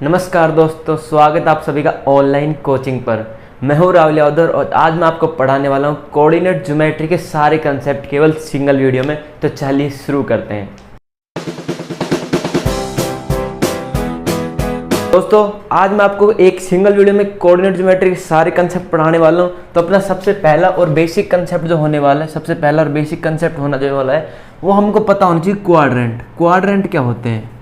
नमस्कार दोस्तों, स्वागत आप सभी का ऑनलाइन कोचिंग पर। मैं हूं राहुल यादव और आज मैं आपको पढ़ाने वाला हूं कोऑर्डिनेट ज्योमेट्री के सारे कंसेप्ट केवल सिंगल वीडियो में। तो चलिए शुरू करते हैं। दोस्तों, आज मैं आपको एक सिंगल वीडियो में कोऑर्डिनेट ज्योमेट्री के सारे कंसेप्ट पढ़ाने वाला हूं। तो अपना सबसे पहला और बेसिक कंसेप्ट जो होने वाला है, सबसे पहला और बेसिक कंसेप्ट होना जो वाला है वो हमको पता होना चाहिए क्वाड्रेंट। क्वाड्रेंट क्या होते हैं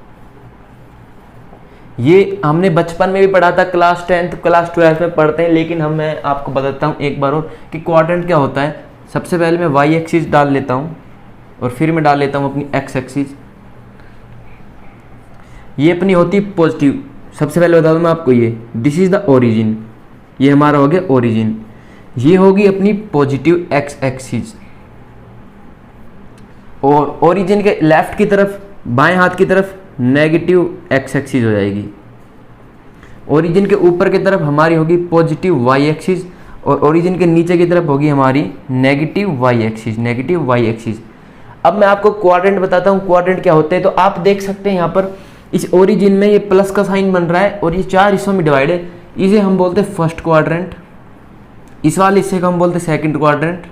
ये हमने बचपन में भी पढ़ा था, क्लास 10th क्लास 12 में पढ़ते हैं, लेकिन मैं आपको बताता हूँ एक बार और कि क्वाड्रेंट क्या होता है। सबसे पहले मैं वाई एक्सिस डाल लेता हूँ और फिर मैं डाल लेता हूँ अपनी एक्स एक्सिस। ये अपनी होती है पॉजिटिव। सबसे पहले बता दूँ मैं आपको, ये दिस इज द ओरिजिन, ये हमारा हो गया ओरिजिन। ये होगी अपनी पॉजिटिव एक्स एक्सिस और ओरिजिन के लेफ्ट की तरफ बाएं हाथ की तरफ नेगेटिव एक्स एक्सिस हो जाएगी। ओरिजिन के ऊपर की तरफ हमारी होगी पॉजिटिव वाई एक्सिस और ओरिजिन के नीचे की तरफ होगी हमारी negative y axis, negative y axis. अब मैं आपको क्वाड्रेंट बताता हूँ क्वाड्रेंट क्या होते हैं। तो आप देख सकते हैं यहाँ पर इस ओरिजिन में ये प्लस का साइन बन रहा है और ये 4 हिस्सों में डिवाइड है। इसे हम बोलते हैं फर्स्ट क्वाड्रेंट, इस वाले हिस्से को हम बोलते हैं सेकंड क्वाड्रेंट,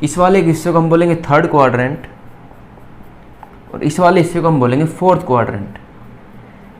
इस वाले हिस्से को हम बोलेंगे थर्ड क्वाड्रेंट और इस वाले हिस्से को हम बोलेंगे फोर्थ क्वाड्रेंट।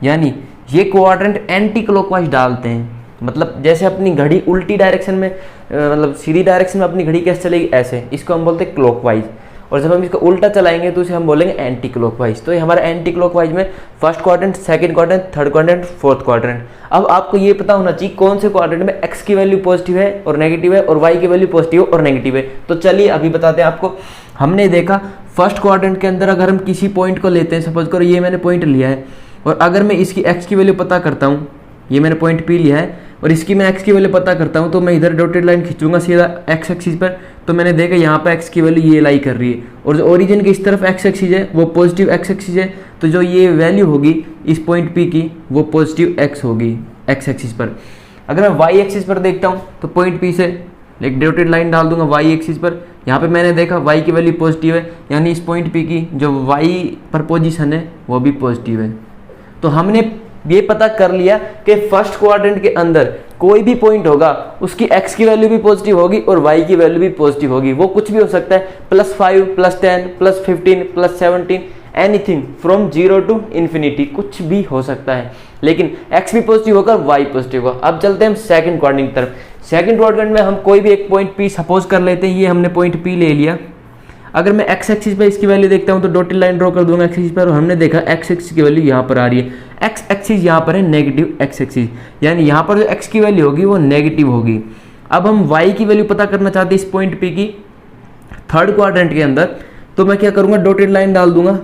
यानी ये क्वाड्रेंट एंटी क्लॉकवाइज डालते हैं, मतलब जैसे अपनी घड़ी उल्टी डायरेक्शन में मतलब सीधी डायरेक्शन में अपनी घड़ी कैसे चलेगी ऐसे, इसको हम बोलते हैं क्लॉकवाइज। और जब हम इसको उल्टा चलाएंगे तो उसे हम बोलेंगे एंटी क्लॉकवाइज। तो ये हमारा एंटी क्लॉकवाइज में first quadrant, second quadrant, third quadrant, fourth quadrant. अब आपको ये पता होना चाहिए कौन से क्वाड्रेंट में एक्स की वैल्यू पॉजिटिव है और नेगेटिव है और वाई की वैल्यू पॉजिटिव और नेगेटिव है। तो चलिए अभी बताते हैं आपको। हमने देखा फर्स्ट क्वाड्रेंट के अंदर अगर हम किसी पॉइंट को लेते हैं, सपोज करो ये मैंने पॉइंट लिया है और अगर मैं इसकी एक्स की वैल्यू पता करता हूँ, ये मैंने पॉइंट पी लिया है और इसकी मैं एक्स की वैल्यू पता करता हूँ, तो मैं इधर डॉटेड लाइन खींचूंगा सीधा एक्स एक्सिस पर। तो मैंने देखा यहाँ पर एक्स की वैल्यू ये लाई कर रही है और जो ओरिजिन की इस तरफ एक्स एक्सिस है वो पॉजिटिव एक्स एक्सिस है। तो जो ये वैल्यू होगी इस पॉइंट पी की वो पॉजिटिव एक्स होगी एक्स एक्सिस पर। अगर मैं वाई एक्सिस पर देखता हूँ तो पॉइंट पी से एक डॉटेड लाइन डाल दूंगा वाई एक्सिस पर। यहाँ पे मैंने देखा वाई की वैल्यू पॉजिटिव है, यानी इस पॉइंट पी की जो वाई पर पोजीशन है वो भी पॉजिटिव है। तो हमने ये पता कर लिया कि फर्स्ट क्वाड्रेंट के अंदर कोई भी पॉइंट होगा उसकी एक्स की वैल्यू भी पॉजिटिव होगी और वाई की वैल्यू भी पॉजिटिव होगी। वो कुछ भी हो सकता है, +5, +10, +15, +17, एनीथिंग फ्रॉम 0 to infinity, कुछ भी हो सकता है। लेकिन एक्स भी पॉजिटिव होगा, वाई पॉजिटिव होगा। अब चलते हैं हम सेकंड क्वाड्रेंट की तरफ। सेकंड क्वाड्रेंट में हम कोई भी एक पॉइंट पी सपोज कर लेते हैं, ये हमने पॉइंट पी ले लिया। अगर मैं एक्स एक्सिस पे इसकी वैल्यू देखता हूँ तो डॉटेड लाइन ड्रॉ कर दूंगा एक्स एक्सिस पर और हमने देखा एक्स एक्सिस की वैल्यू यहाँ पर आ रही है। एक्स एक्सिस यहाँ पर है नेगेटिव एक्स एक्सिस, यानी यहाँ पर जो एक्स की वैल्यू होगी वो नेगेटिव होगी। अब हम वाई की वैल्यू पता करना चाहते हैं इस पॉइंट पी की थर्ड क्वाड्रेंट के अंदर, तो मैं क्या करूँगा, डॉटेड लाइन डाल दूंगा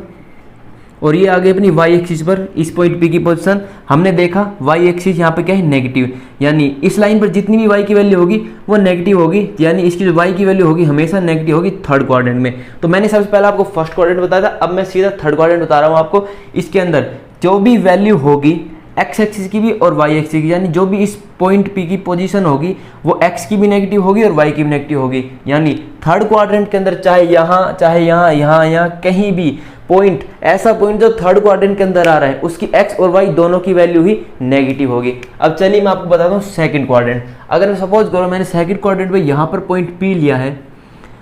और ये आगे अपनी वाई एक्सिस पर इस पॉइंट पी की पोजीशन। हमने देखा वाई एक्सिस यहाँ पे क्या है, नेगेटिव, यानी इस लाइन पर जितनी भी वाई की वैल्यू होगी वो नेगेटिव होगी, यानी इसकी जो वाई की वैल्यू होगी हमेशा नेगेटिव होगी थर्ड क्वाड्रेंट में। तो मैंने सबसे पहले आपको फर्स्ट क्वाड्रेंट बताया था, अब मैं सीधा थर्ड क्वाड्रेंट बता रहा हूँ आपको। इसके अंदर जो भी वैल्यू होगी एक्स एक्सिस की भी और वाई एक्सिस की, यानी जो भी इस पॉइंट पी की पोजीशन होगी वो एक्स की भी नेगेटिव होगी और वाई की भी नेगेटिव होगी। यानी थर्ड क्वाड्रेंट के अंदर चाहे यहाँ, चाहे यहाँ, यहाँ, यहाँ कहीं भी पॉइंट, ऐसा पॉइंट जो थर्ड क्वाड्रेंट के अंदर आ रहा है उसकी एक्स और वाई दोनों की वैल्यू ही नेगेटिव होगी। अब चलिए मैं आपको बताता हूँ सेकंड क्वाड्रेंट। अगर मैं सपोज करो मैंने सेकंड क्वाड्रेंट पे यहाँ पर पॉइंट पी लिया है,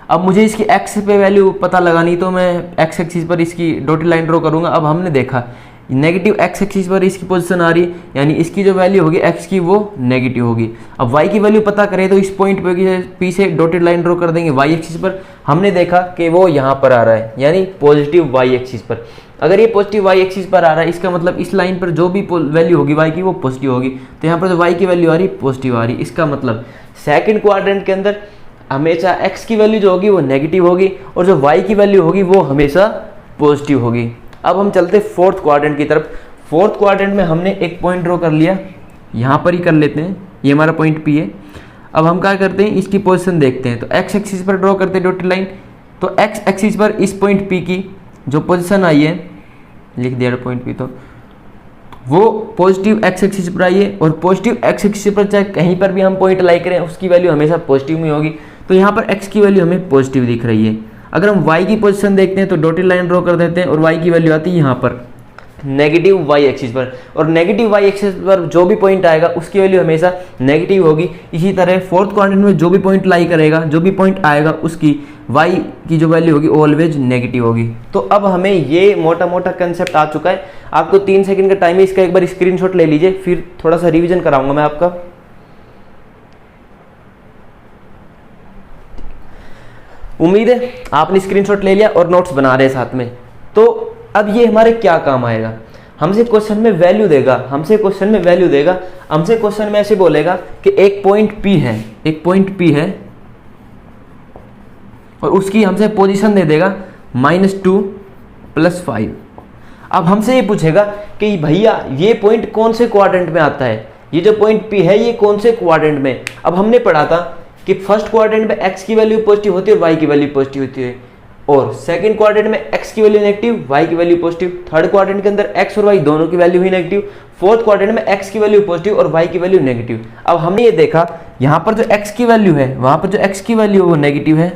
अब मुझे इसकी एक्स पे वैल्यू पता लगानी, तो मैं एक्स एक्सिस पर इसकी डॉटेड लाइन ड्रॉ करूँगा। अब हमने देखा नेगेटिव एक्स एक्सिस पर इसकी पोजीशन आ रही है, यानी इसकी जो वैल्यू होगी एक्स की वो नेगेटिव होगी। अब वाई की वैल्यू पता करें तो इस पॉइंट पे पी से डॉटेड लाइन ड्रॉ कर देंगे वाई एक्सिस पर। हमने देखा कि वो यहाँ पर आ रहा है, यानी पॉजिटिव वाई एक्सिस पर। अगर ये पॉजिटिव वाई एक्सिस पर आ रहा है, इसका मतलब इस लाइन पर जो भी वैल्यू होगी वाई की वो पॉजिटिव होगी। तो यहाँ पर जो वाई की वैल्यू आ रही है पॉजिटिव आ रही है, इसका मतलब सेकंड क्वाड्रेंट के अंदर हमेशा एक्स की वैल्यू जो होगी वो नेगेटिव होगी और जो वाई की वैल्यू होगी वो हमेशा पॉजिटिव होगी। अब हम चलते फोर्थ क्वाड्रेंट की तरफ। फोर्थ क्वाड्रेंट में हमने एक पॉइंट ड्रॉ कर लिया, यहाँ पर ही कर लेते हैं, ये हमारा पॉइंट पी है। अब हम क्या करते हैं, इसकी पोजीशन देखते हैं। तो एक्स एक्सिस पर ड्रॉ करते हैं डॉटेड लाइन, तो एक्स एक्सिस पर इस पॉइंट पी की जो पोजीशन आई है, लिख दिया पॉइंट पी, तो वो पॉजिटिव एक्स एक्सिस पर आई है और पॉजिटिव एक्स एक्सिस पर चाहे कहीं पर भी हम पॉइंट लाई करें उसकी वैल्यू हमेशा पॉजिटिव में होगी। तो यहाँ पर एक्स की वैल्यू हमें पॉजिटिव दिख रही है। अगर हम y की पोजीशन देखते हैं तो डॉटेड लाइन ड्रॉ कर देते हैं और y की वैल्यू आती है यहाँ पर नेगेटिव वाई एक्सिस पर, और नेगेटिव वाई एक्सिस पर जो भी पॉइंट आएगा उसकी वैल्यू हमेशा नेगेटिव होगी। इसी तरह फोर्थ क्वाड्रेंट में जो भी पॉइंट लाई करेगा, जो भी पॉइंट आएगा, उसकी वाई की जो वैल्यू होगी ऑलवेज नेगेटिव होगी। तो अब हमें ये मोटा मोटा कंसेप्ट आ चुका है। आपको 3 सेकंड का टाइम है, इसका एक बार स्क्रीनशॉट ले लीजिए, फिर थोड़ा सा रिविजन कराऊंगा मैं आपका। उम्मीद है आपने स्क्रीनशॉट ले लिया और नोट्स बना रहे हैं साथ में। तो अब ये हमारे क्या काम आएगा, हमसे क्वेश्चन में वैल्यू देगा, हमसे क्वेश्चन में ऐसे बोलेगा कि एक पॉइंट P है और उसकी हमसे पोजीशन दे देगा -2 + 5। अब हमसे ये पूछेगा कि भैया ये पॉइंट कौन से क्वाड्रेंट में आता है, ये जो पॉइंट P है ये कौन से क्वाड्रेंट में। अब हमने पढ़ा था कि फर्स्ट क्वाड्रेंट में x की वैल्यू पॉजिटिव होती है और y की वैल्यू पॉजिटिव होती है, और सेकंड क्वाड्रेंट में x की वैल्यू नेगेटिव, y की वैल्यू पॉजिटिव, थर्ड क्वाड्रेंट के अंदर x और y दोनों की वैल्यू ही नेगेटिव, फोर्थ क्वाड्रेंट में x की वैल्यू पॉजिटिव और y की वैल्यू नेगेटिव। अब हमने ये देखा यहाँ पर जो x की वैल्यू है, वहाँ पर जो x की वैल्यू है वो नेगेटिव है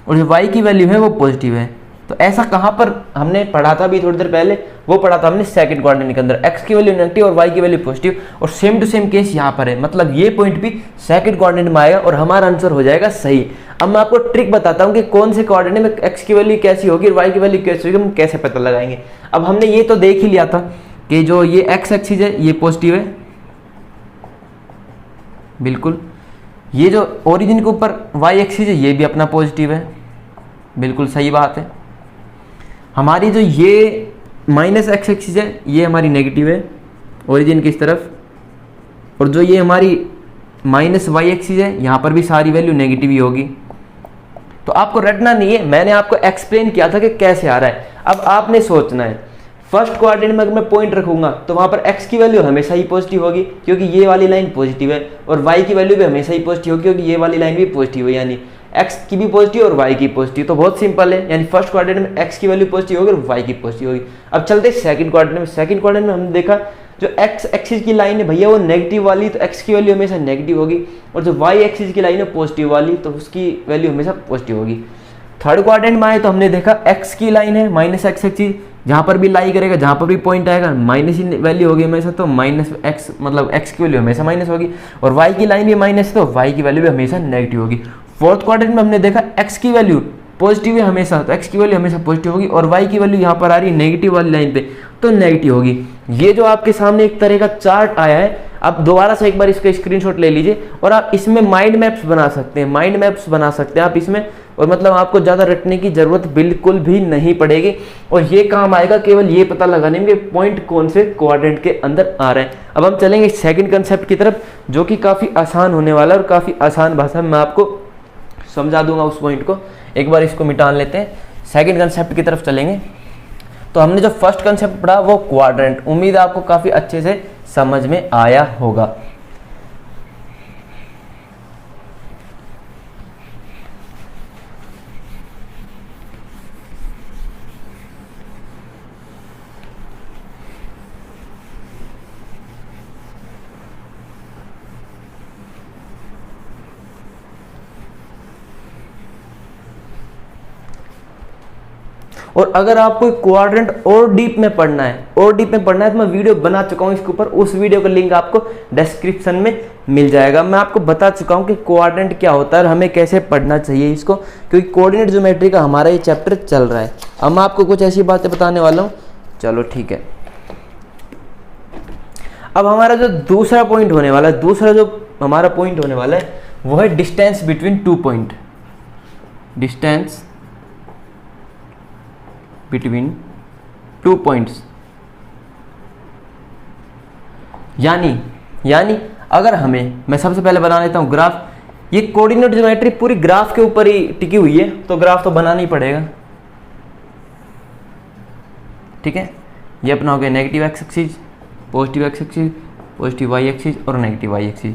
और जो y की वैल्यू है वो पॉजिटिव है। तो ऐसा कहाँ पर हमने पढ़ा था अभी थोड़ी देर पहले, वो पढ़ा था हमने सेकंड क्वाड्रेंट के अंदर, x की वैल्यू नेगेटिव और y की वैल्यू पॉजिटिव, और सेम टू सेम केस यहाँ पर है। मतलब ये पॉइंट भी सेकंड क्वाड्रेंट में आएगा और हमारा आंसर हो जाएगा सही। अब मैं आपको ट्रिक बताता हूँ कि कौन से क्वाड्रेंट में x की वैल्यू कैसी होगी और y की वैल्यू कैसी होगी, हम कैसे पता लगाएंगे। अब हमने ये तो देख ही लिया था कि जो ये x एक्सिस है ये पॉजिटिव है, बिल्कुल। ये जो ओरिजिन के ऊपर y एक्सिस है ये भी अपना पॉजिटिव है, बिल्कुल सही बात है। हमारी जो ये -x एक्सिस है ये हमारी नेगेटिव है ओरिजिन की इस तरफ, और जो ये हमारी -y एक्सिस है यहाँ पर भी सारी वैल्यू नेगेटिव ही होगी। तो आपको रटना नहीं है, मैंने आपको एक्सप्लेन किया था कि कैसे आ रहा है। अब आपने सोचना है फर्स्ट क्वाड्रेंट में अगर मैं पॉइंट रखूंगा तो वहां पर x की वैल्यू हमेशा ही पॉजिटिव होगी क्योंकि ये वाली लाइन पॉजिटिव है, और y की वैल्यू भी हमेशा ही पॉजिटिव होगी क्योंकि ये वाली लाइन भी पॉजिटिव है, यानी x की भी पॉजिटिव और y की पॉजिटिव। तो बहुत सिंपल है, यानी फर्स्ट क्वाड्रेंट में x की वैल्यू पॉजिटिव होगी और y की पॉजिटिव होगी। अब चलते सेकंड क्वाड्रेंट में। सेकंड क्वाड्रेंट में हमने देखा जो x एक्सिस की लाइन है भैया वो नेगेटिव वाली, तो x की वैल्यू हमेशा नेगेटिव होगी, और जो y एक्सिस की लाइन है पॉजिटिव वाली तो उसकी वैल्यू हमेशा पॉजिटिव होगी। थर्ड क्वाड्रेंट में आए तो हमने देखा x की लाइन है -x एक्सिस, जहां पर भी लाई करेगा, जहां पर भी पॉइंट आएगा माइनस ही वैल्यू होगी हमेशा, तो -x मतलब x की वैल्यू हमेशा माइनस होगी, और y की लाइन भी माइनस तो y की वैल्यू भी हमेशा नेगेटिव होगी। फोर्थ क्वाड्रेंट में हमने देखा x की वैल्यू पॉजिटिव है हमेशा, तो x की वैल्यू हमेशा पॉजिटिव होगी, और y की वैल्यू यहाँ पर आ रही है नेगेटिव वाली लाइन पे तो नेगेटिव होगी। ये जो आपके सामने एक तरह का चार्ट आया है, आप दोबारा से एक बार इसका स्क्रीनशॉट ले लीजिए और आप इसमें माइंड मैप्स बना सकते हैं, आप इसमें, और मतलब आपको ज़्यादा रटने की ज़रूरत बिल्कुल भी नहीं पड़ेगी, और ये काम आएगा केवल ये पता लगाने में कि पॉइंट कौन से क्वाड्रेंट के अंदर आ रहा है। अब हम चलेंगे सेकंड कंसेप्ट की तरफ जो कि काफ़ी आसान होने वाला है, और काफ़ी आसान भाषा में मैं आपको समझा दूंगा उस पॉइंट को। एक बार इसको मिटान लेते हैं, सेकंड कंसेप्ट की तरफ चलेंगे। तो हमने जो फर्स्ट कंसेप्ट पढ़ा वो क्वाड्रेंट, उम्मीद है आपको काफ़ी अच्छे से समझ में आया होगा। और अगर आपको क्वाड्रेंट और डीप में पढ़ना है तो मैं वीडियो बना चुका हूं इसके ऊपर, उस वीडियो का लिंक आपको डिस्क्रिप्शन में मिल जाएगा। मैं आपको बता चुका हूं कि क्वाड्रेंट क्या होता है और हमें कैसे पढ़ना चाहिए इसको, क्योंकि कोऑर्डिनेट ज्योमेट्री का हमारा ये चैप्टर चल रहा है। अब मैं आपको कुछ ऐसी बातें बताने वाला हूँ, चलो ठीक है। अब हमारा जो दूसरा पॉइंट होने वाला है, वो है distance between two point, distance between two points. यानी अगर मैं सबसे पहले बना लेता हूं ग्राफ। ये कोऑर्डिनेट ज्योमेट्री पूरी ग्राफ के ऊपर ही टिकी हुई है, तो ग्राफ तो बनाना ही पड़ेगा, ठीक है। ये अपना हो गया negative x axis, positive x axis, positive y axis और नेगेटिव वाई एक्सिस।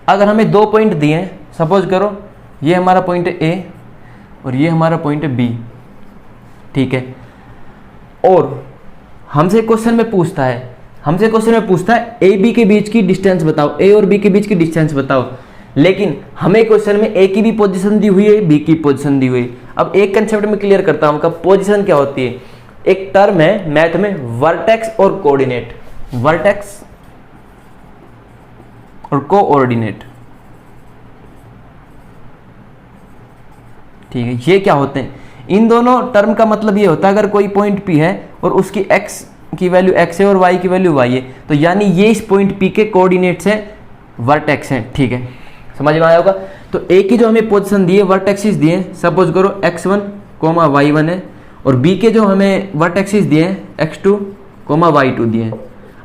अगर हमें दो पॉइंट दिए हैं, सपोज करो ये हमारा पॉइंट है ए और ये हमारा पॉइंट है बी, ठीक है। और हमसे क्वेश्चन में पूछता है ए बी के बीच की डिस्टेंस बताओ, ए और बी के बीच की डिस्टेंस बताओ। लेकिन हमें क्वेश्चन में ए की भी पोजीशन दी हुई है, बी की पोजीशन दी हुई है। अब एक कंसेप्ट में क्लियर करता हूं, पोजीशन क्या होती है। एक टर्म है मैथ में वर्टेक्स और कोऑर्डिनेट, वर्टेक्स और कोऑर्डिनेट, ठीक है। ये क्या होते हैं, इन दोनों टर्म का मतलब ये होता है अगर कोई पॉइंट P है और उसकी x की वैल्यू x है और y की वैल्यू y है, तो यानी ये इस पॉइंट P के कोऑर्डिनेट्स हैं, वर्टेक्स हैं, ठीक है, समझ में आया होगा। तो ए की जो हमें पोजीशन दी है, वर्टेक्सिस दिए हैं, सपोज करो x1, y1 है, और बी के जो हमें वर्टेक्सिस दिए हैं x2, y2 दिए हैं।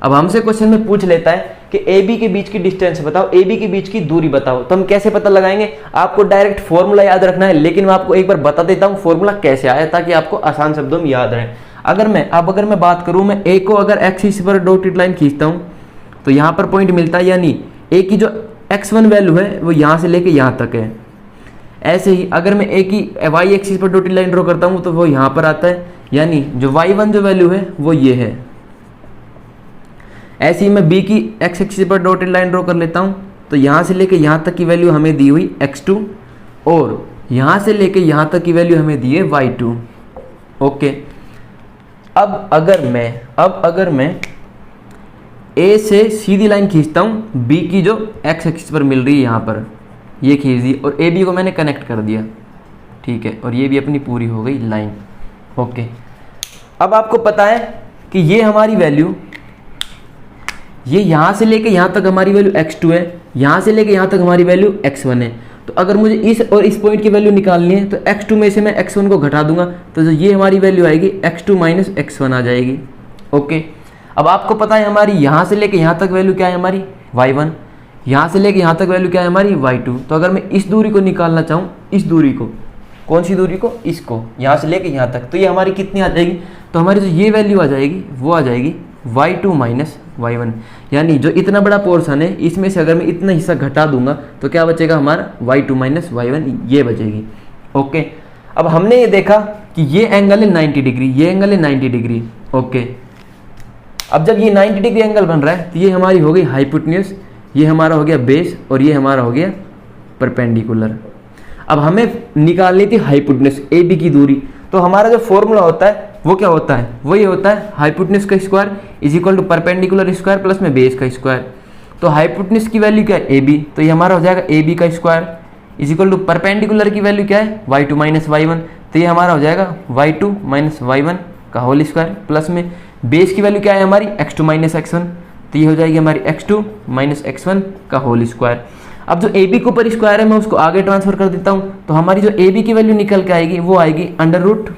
अब हमसे क्वेश्चन में पूछ लेता है कि ए बी के बीच की डिस्टेंस बताओ, ए बी के बीच की दूरी बताओ, तो हम कैसे पता लगाएंगे, आपको डायरेक्ट फॉर्मूला याद रखना है, लेकिन मैं आपको एक बार बता देता हूँ फॉर्मूला कैसे आया ताकि आपको आसान शब्दों में याद रहे। अगर मैं बात करूँ, मैं ए को अगर एक्सिस पर डॉटेड लाइन खींचता हूँ तो यहाँ पर पॉइंट मिलता है, यानी ए की जो x1 वैल्यू है वो यहाँ से लेके यहाँ तक है। ऐसे ही अगर मैं ए की y एक्सिस पर डॉटेड लाइन ड्रॉ करता हूँ तो वो यहाँ पर आता है, यानी जो y1 जो वैल्यू है वो ये है। ऐसे ही मैं b की x एक्सिस पर डॉटेड लाइन ड्रॉ कर लेता हूँ, तो यहाँ से लेके यहाँ तक की वैल्यू हमें दी हुई x2 और यहाँ से लेके यहाँ तक की वैल्यू हमें दी है y2। ओके, अब अगर मैं ए से सीधी लाइन खींचता हूँ, बी की जो x एक्सिस पर मिल रही है यहाँ पर, ये खींच दी और ए बी को मैंने कनेक्ट कर दिया, ठीक है, और ये भी अपनी पूरी हो गई लाइन। ओके, अब आपको पता है कि ये हमारी वैल्यू, ये यहाँ से लेके यहाँ तक हमारी वैल्यू x2 है, यहाँ से लेके यहाँ तक हमारी वैल्यू x1 है। तो अगर मुझे इस और इस पॉइंट की वैल्यू निकालनी है तो x2 में से मैं x1 को घटा दूंगा, तो जो ये हमारी वैल्यू आएगी x2 माइनस x1 आ जाएगी। ओके, अब आपको पता है हमारी यहाँ से लेके यहाँ तक वैल्यू क्या है, हमारी y1, यहाँ से लेके यहाँ तक वैल्यू क्या है, हमारी y2। तो अगर मैं इस दूरी को निकालना चाहूँ, इस दूरी को, कौन सी दूरी को, इसको, यहाँ से लेके यहाँ तक, तो ये हमारी कितनी आ जाएगी, तो हमारी जो ये वैल्यू आ जाएगी वो आ जाएगी y2 माइनस y1। यानी जो इतना बड़ा पोर्शन है इसमें से अगर मैं इतना हिस्सा घटा दूंगा तो क्या बचेगा, हमारा y2 माइनस y1 ये बचेगी। ओके, अब हमने ये देखा कि ये एंगल है 90 डिग्री, ये एंगल है 90 डिग्री। ओके, अब जब ये 90 डिग्री एंगल बन रहा है तो ये हमारी हो गई हाइपोटेन्यूज, ये हमारा हो गया बेस और ये हमारा हो गया परपेंडिकुलर। अब हमें निकालनी थी हाइपोटेन्यूज ए बी की दूरी, तो हमारा जो फॉर्मूला होता है वो क्या होता है, वो ये होता है हाइपोटेन्यूज का square is equal to perpendicular square plus में बेस का स्क्वायर। तो हाइपोटेन्यूज की वैल्यू क्या है, ए बी, तो ये हमारा हो जाएगा ए बी का square is equal to perpendicular की वैल्यू क्या है, y2 माइनस y1, तो ये हमारा हो जाएगा y2 माइनस y1 का होल स्क्वायर प्लस में बेस की वैल्यू क्या है हमारी x2 माइनस x1, तो ये हो जाएगी हमारी x2 माइनस x1 का होल स्क्वायर। अब जो ए बी के ऊपर स्क्वायर है मैं उसको आगे ट्रांसफर कर देता हूँ, तो हमारी जो ए बी की वैल्यू निकल के आएगी वो आएगी under root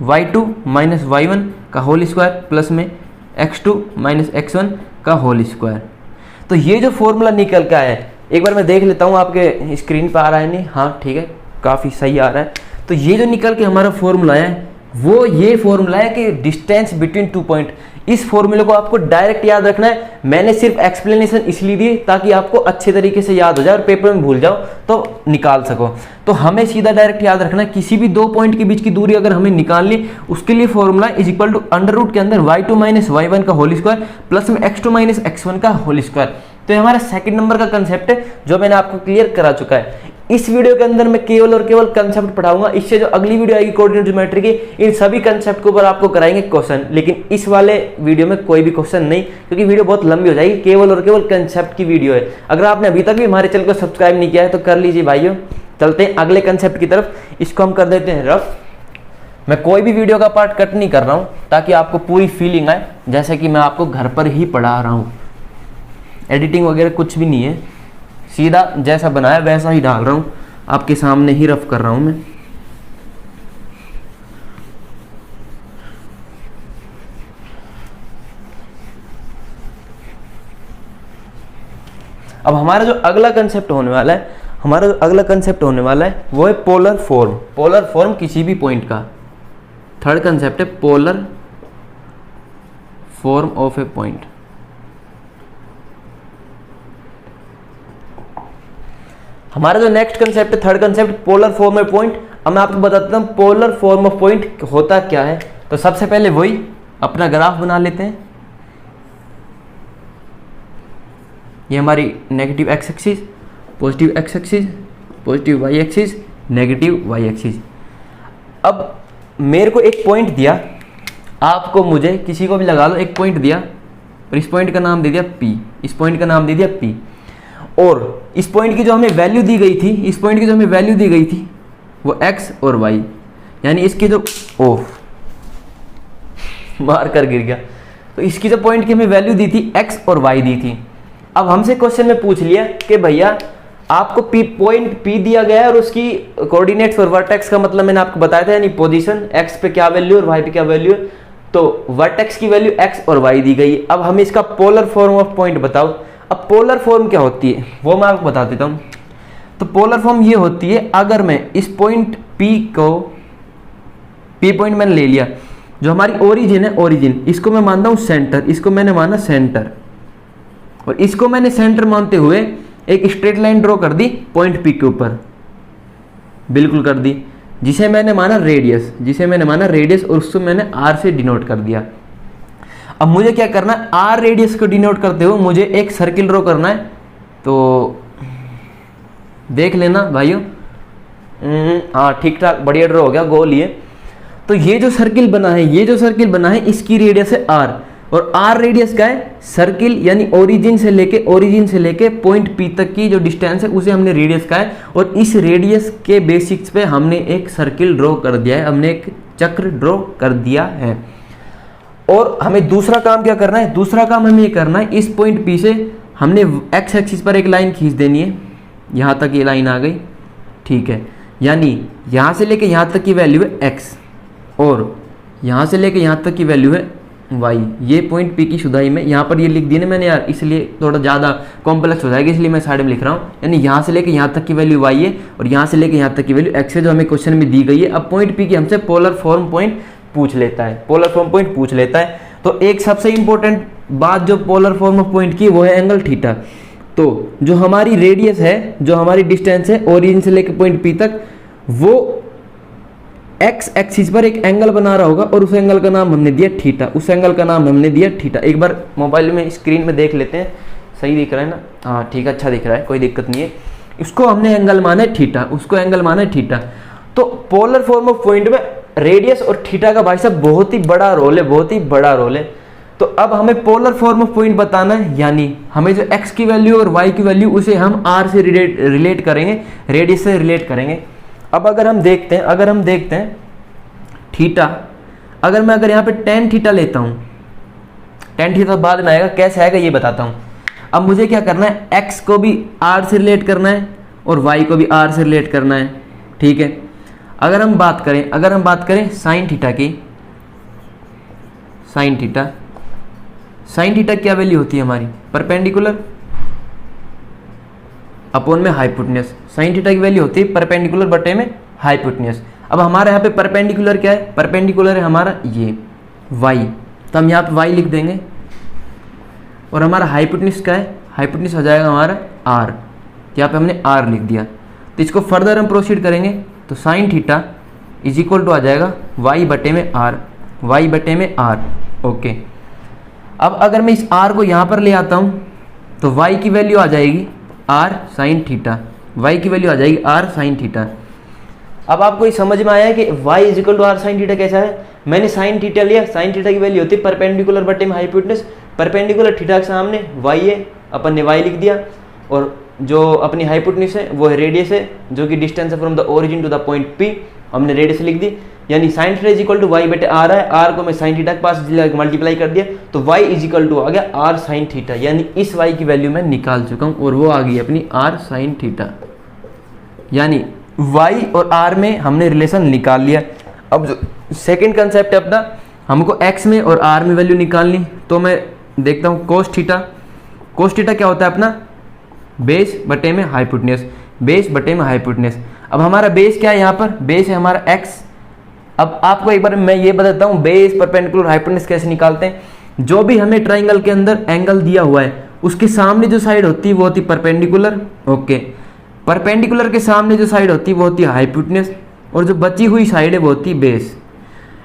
y2 minus y1 का होल स्क्वायर प्लस में x2 माइनस x1 का होल स्क्वायर। तो ये जो फॉर्मूला निकल के आया है, एक बार मैं देख लेता हूँ आपके स्क्रीन पर आ रहा है नहीं, हाँ ठीक है, काफ़ी सही आ रहा है। तो ये जो निकल के हमारा फॉर्मूला है वो ये फॉर्मूला है कि डिस्टेंस बिटवीन 2 पॉइंट। इस फॉर्मूले को आपको डायरेक्ट याद रखना है, मैंने सिर्फ एक्सप्लेनेशन इसलिए दी ताकि आपको अच्छे तरीके से याद हो जाए और पेपर में भूल जाओ तो निकाल सको। तो हमें सीधा डायरेक्ट याद रखना है, किसी भी 2 पॉइंट के बीच की दूरी अगर हमें निकालनी, उसके लिए formula is equal to under root के अंदर y2 माइनस y1 का होल स्क्वायर प्लस में x2 माइनस x1 का होल स्क्वायर। तो ये हमारा सेकंड नंबर का कंसेप्ट है जो मैंने आपको क्लियर करा चुका है। इस वीडियो के अंदर मैं केवल और केवल कंसेप्ट पढ़ाऊंगा, इससे जो अगली वीडियो आएगी कोऑर्डिनेट ज्योमेट्री की, इन सभी कंसेप्ट के ऊपर आपको कराएंगे क्वेश्चन, लेकिन इस वाले वीडियो में कोई भी क्वेश्चन नहीं, क्योंकि वीडियो बहुत लंबी हो जाएगी, केवल और केवल कंसेप्ट की वीडियो है। अगर आपने अभी तक भी हमारे चैनल को सब्सक्राइब नहीं किया है तो कर लीजिए भाइयों। चलते हैं अगले कंसेप्ट की तरफ, इसको हम कर देते हैं रफ। मैं कोई भी वीडियो का पार्ट कट नहीं कर रहा हूँ ताकि आपको पूरी फीलिंग आए जैसे कि मैं आपको घर पर ही पढ़ा रहा हूँ। एडिटिंग वगैरह कुछ भी नहीं है, सीधा जैसा बनाया वैसा ही डाल रहा हूँ, आपके सामने ही रफ कर रहा हूँ मैं। अब हमारा जो अगला कंसेप्ट होने वाला है, वो है पोलर फॉर्म। पोलर फॉर्म किसी भी पॉइंट का, थर्ड कंसेप्ट है polar form of A point. हमारा जो नेक्स्ट कंसेप्ट है, third concept, polar form of point. अब मैं आपको बताता हूँ पोलर फॉर्म ऑफ पॉइंट होता क्या है। तो सबसे पहले वही अपना ग्राफ बना लेते हैं। ये हमारी negative x axis, positive x axis, positive y axis, negative y axis. अब मेरे को एक पॉइंट दिया, आपको मुझे किसी को भी लगा लो, एक पॉइंट दिया और इस पॉइंट का नाम दे दिया P, इस पॉइंट का नाम दे दिया P, और इस पॉइंट की जो हमें वैल्यू दी गई थी, इस पॉइंट की जो हमें वैल्यू दी गई थी वो x और y, यानी इसकी जो मार कर गिर गया, तो इसकी जो पॉइंट की हमें वैल्यू दी थी x और y दी थी। अब हमसे क्वेश्चन में पूछ लिया कि भैया आपको पॉइंट P दिया गया है और उसकी कोऑर्डिनेट्स और वर्टेक्स का मतलब मैंने आपको बताया था, यानी पोजीशन x पे क्या वैल्यू और y पे क्या वैल्यू है, तो वर्टेक्स की वैल्यू x और y दी गई। अब हमें इसका पोलर फॉर्म ऑफ पॉइंट बताओ। अब पोलर फॉर्म क्या होती है वो मैं आपको बता देता हूँ। तो पोलर फॉर्म ये होती है, अगर मैं इस पॉइंट P को, P पॉइंट मैंने ले लिया, जो हमारी ओरिजिन है, ओरिजिन इसको मैं मानता हूँ सेंटर, इसको मैंने माना सेंटर, और इसको मैंने सेंटर मानते हुए एक स्ट्रेट लाइन ड्रॉ कर दी पॉइंट P के ऊपर, बिल्कुल कर दी, जिसे मैंने माना रेडियस, जिसे मैंने माना रेडियस, और उसको मैंने R से डिनोट कर दिया। अब मुझे क्या करना है, R रेडियस को डिनोट करते हुए मुझे एक सर्किल ड्रॉ करना है। तो देख लेना भाइयों, हाँ ठीक ठाक, बढ़िया ड्रॉ हो गया, गोल ये। तो ये जो सर्किल बना है, ये जो सर्किल बना है, इसकी रेडियस है R, और R रेडियस का है सर्किल, यानी ओरिजिन से लेके पॉइंट P तक की जो डिस्टेंस है उसे हमने रेडियस का है, और इस रेडियस के बेसिक्स पे हमने एक सर्किल ड्रॉ कर दिया है, हमने एक चक्र ड्रॉ कर दिया है। और हमें दूसरा काम क्या करना है, दूसरा काम हमें ये करना है, इस पॉइंट P से हमने x एक्सिस पर एक लाइन खींच देनी है, यहाँ तक ये लाइन आ गई, ठीक है, यानी यहाँ से लेके यहाँ तक की वैल्यू है x, और यहाँ से लेके यहाँ तक की वैल्यू है y। ये पॉइंट P की शुदाई में यहाँ पर ये लिख दी ना मैंने यार, इसलिए थोड़ा ज़्यादा कॉम्प्लेक्स हो जाएगा, इसलिए मैं साइड में लिख रहा हूँ, यानी यहाँ से लेके यहाँ तक की वैल्यू y है और यहाँ से लेके यहाँ तक की वैल्यू x है, जो हमें क्वेश्चन में दी गई है। अब पॉइंट P की हमसे पोलर फॉर्म पॉइंट पूछ लेता है, पोलर फॉर्म पॉइंट पूछ लेता है। तो एक सबसे इंपॉर्टेंट बात जो पोलर फॉर्म ऑफ पॉइंट की, वो है एंगल थीटा। तो जो हमारी रेडियस है, जो हमारी डिस्टेंस है ओरिजिन से लेकर पॉइंट P तक, वो x एक्सिस पर एक एंगल बना रहा होगा, और उस एंगल का नाम हमने दिया थीटा, उस एंगल का नाम हमने दिया थीटा। एक बार मोबाइल में स्क्रीन में देख लेते हैं, सही दिख रहा है ना, हाँ ठीक है, अच्छा दिख रहा है, कोई दिक्कत नहीं है। उसको हमने एंगल माना है थीटा, उसको एंगल माना है थीटा। तो पोलर फॉर्म ऑफ पॉइंट में रेडियस और थीटा का भाई साहब बहुत ही बड़ा रोल है, बहुत ही बड़ा रोल है। तो अब हमें पोलर फॉर्म ऑफ पॉइंट बताना है, यानी हमें जो x की वैल्यू और y की वैल्यू उसे हम r से रिलेट करेंगे, रेडियस से रिलेट करेंगे। अब अगर हम देखते हैं थीटा, अगर यहाँ पे tan थीटा लेता हूँ, tan थीटा बाद में आएगा, कैसे आएगा ये बताता हूँ। अब मुझे क्या करना है, x को भी r से रिलेट करना है और y को भी r से रिलेट करना है, ठीक है। अगर हम बात करें साइन थीटा की, साइन थीटा क्या वैल्यू होती है हमारी, परपेंडिकुलर अपॉन में हाइपोटेन्यूज। साइन थीटा की वैल्यू होती है परपेंडिकुलर बटे में हाइपोटेन्यूज। अब हमारे यहाँ पे परपेंडिकुलर क्या है, परपेंडिकुलर है हमारा ये y, तो हम यहाँ पे y लिख देंगे, और हमारा हाइपोटेन्यूज क्या है, हाइपोटेन्यूज हो जाएगा हमारा r, यहाँ पे हमने r लिख दिया। तो इसको फर्दर हम प्रोसीड करेंगे, तो sine theta is equal to आ जाएगा y बटे में r, ओके। अब अगर मैं इस r को यहाँ पर ले आता हूँ, तो y की वैल्यू आ जाएगी r साइन थीटा, y की वैल्यू आ जाएगी r साइन थीटा। अब आपको ये समझ में आया है कि y is equal to r sine theta कैसा है। मैंने साइन थीटा लिया, साइन थीटा की वैल्यू होती है परपेंडिकुलर बटे में हाइपोटेन्यूज, परपेंडिकुलर थीटा के सामने y है, अपन ने y लिख दिया, और जो अपनी हाइपोटेन्यूज है वो है रेडियस है, जो कि डिस्टेंस है from the origin to the point P, हमने रेडियस लिख दी, यानी sine theta is equal to y बटे r है, r को मैं साइन थीटा के पास मल्टीप्लाई कर दिया, तो y इज इक्वल टू आ गया r साइन थीटा, यानी इस y की वैल्यू मैं निकाल चुका हूँ, और वो आ गई अपनी r साइन थीटा, यानी y और r में हमने रिलेशन निकाल लिया। अब जो सेकेंड कंसेप्ट है अपना, हमको x में और r में वैल्यू निकालनी, तो मैं देखता हूँ कोस थीटा। कोस थीटा क्या होता है अपना, बेस बटे में हाइपोटेन्यूज, बेस बटे में हाइपोटेन्यूज। अब हमारा बेस क्या है, यहाँ पर बेस है हमारा x। अब आपको एक बार मैं ये बताता हूँ बेस परपेंडिकुलर हाइपोटेन्यूज कैसे निकालते हैं। जो भी हमें ट्राइंगल के अंदर एंगल दिया हुआ है, उसके सामने जो साइड होती है वो होती है परपेंडिकुलर, ओके। परपेंडिकुलर के सामने जो साइड होती है वो होती है हाइपोटेन्यूज, और जो बची हुई साइड है वो होती है बेस।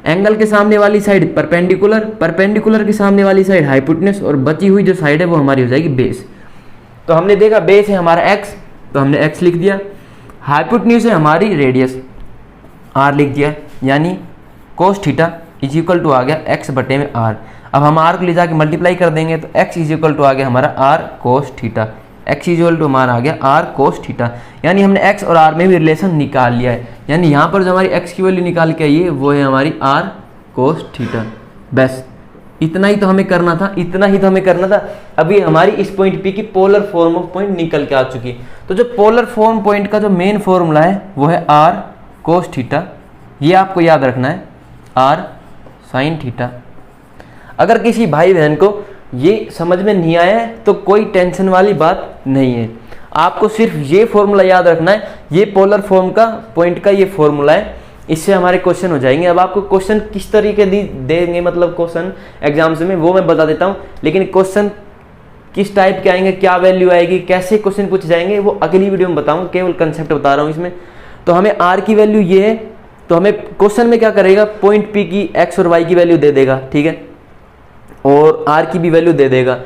एंगल के सामने वाली साइड परपेंडिकुलर, परपेंडिकुलर के सामने वाली साइड हाइपोटेन्यूज, और बची हुई जो साइड है वो हमारी हो जाएगी बेस। तो हमने देखा बेस है हमारा x, तो हमने x लिख दिया, हाइपोटेन्यूज है हमारी रेडियस r लिख दिया, यानी cos theta is equal to आ गया x बटे में r। अब हम r को ले जाके मल्टीप्लाई कर देंगे तो x इज इक्वल टू आ गया हमारा r cos theta, x is equal to हमारा आ गया r कोस थीटा। यानी हमने x और r में भी रिलेशन निकाल लिया है, यानी यहाँ पर जो हमारी x की वैल्यू निकाल के आई है वो है हमारी r कोस थीटा। बस इतना ही तो हमें करना था, इतना ही तो हमें करना था। अभी हमारी इस पॉइंट P की पोलर फॉर्म ऑफ पॉइंट निकल के आ चुकी है। तो जो पोलर फॉर्म पॉइंट का जो मेन फॉर्मूला है वो है r कोस थीटा, ये आपको याद रखना है, r साइन थीटा। अगर किसी भाई बहन को ये समझ में नहीं आया है तो कोई टेंशन वाली बात नहीं है, आपको सिर्फ ये फॉर्मूला याद रखना है, ये पोलर फॉर्म का पॉइंट का ये फॉर्मूला है, इससे हमारे क्वेश्चन हो जाएंगे। अब आपको क्वेश्चन किस तरीके देंगे, मतलब क्वेश्चन एग्जाम्स में वो मैं बता देता हूँ, लेकिन क्वेश्चन किस टाइप के आएंगे, क्या वैल्यू आएगी, कैसे क्वेश्चन पूछे जाएंगे वो अगली वीडियो में बताऊँगा, केवल कंसेप्ट बता रहा हूँ इसमें। तो हमें r की वैल्यू ये है, तो हमें क्वेश्चन में क्या करेगा, पॉइंट P की x और y की वैल्यू दे देगा, ठीक है, और r की भी वैल्यू दे देगा,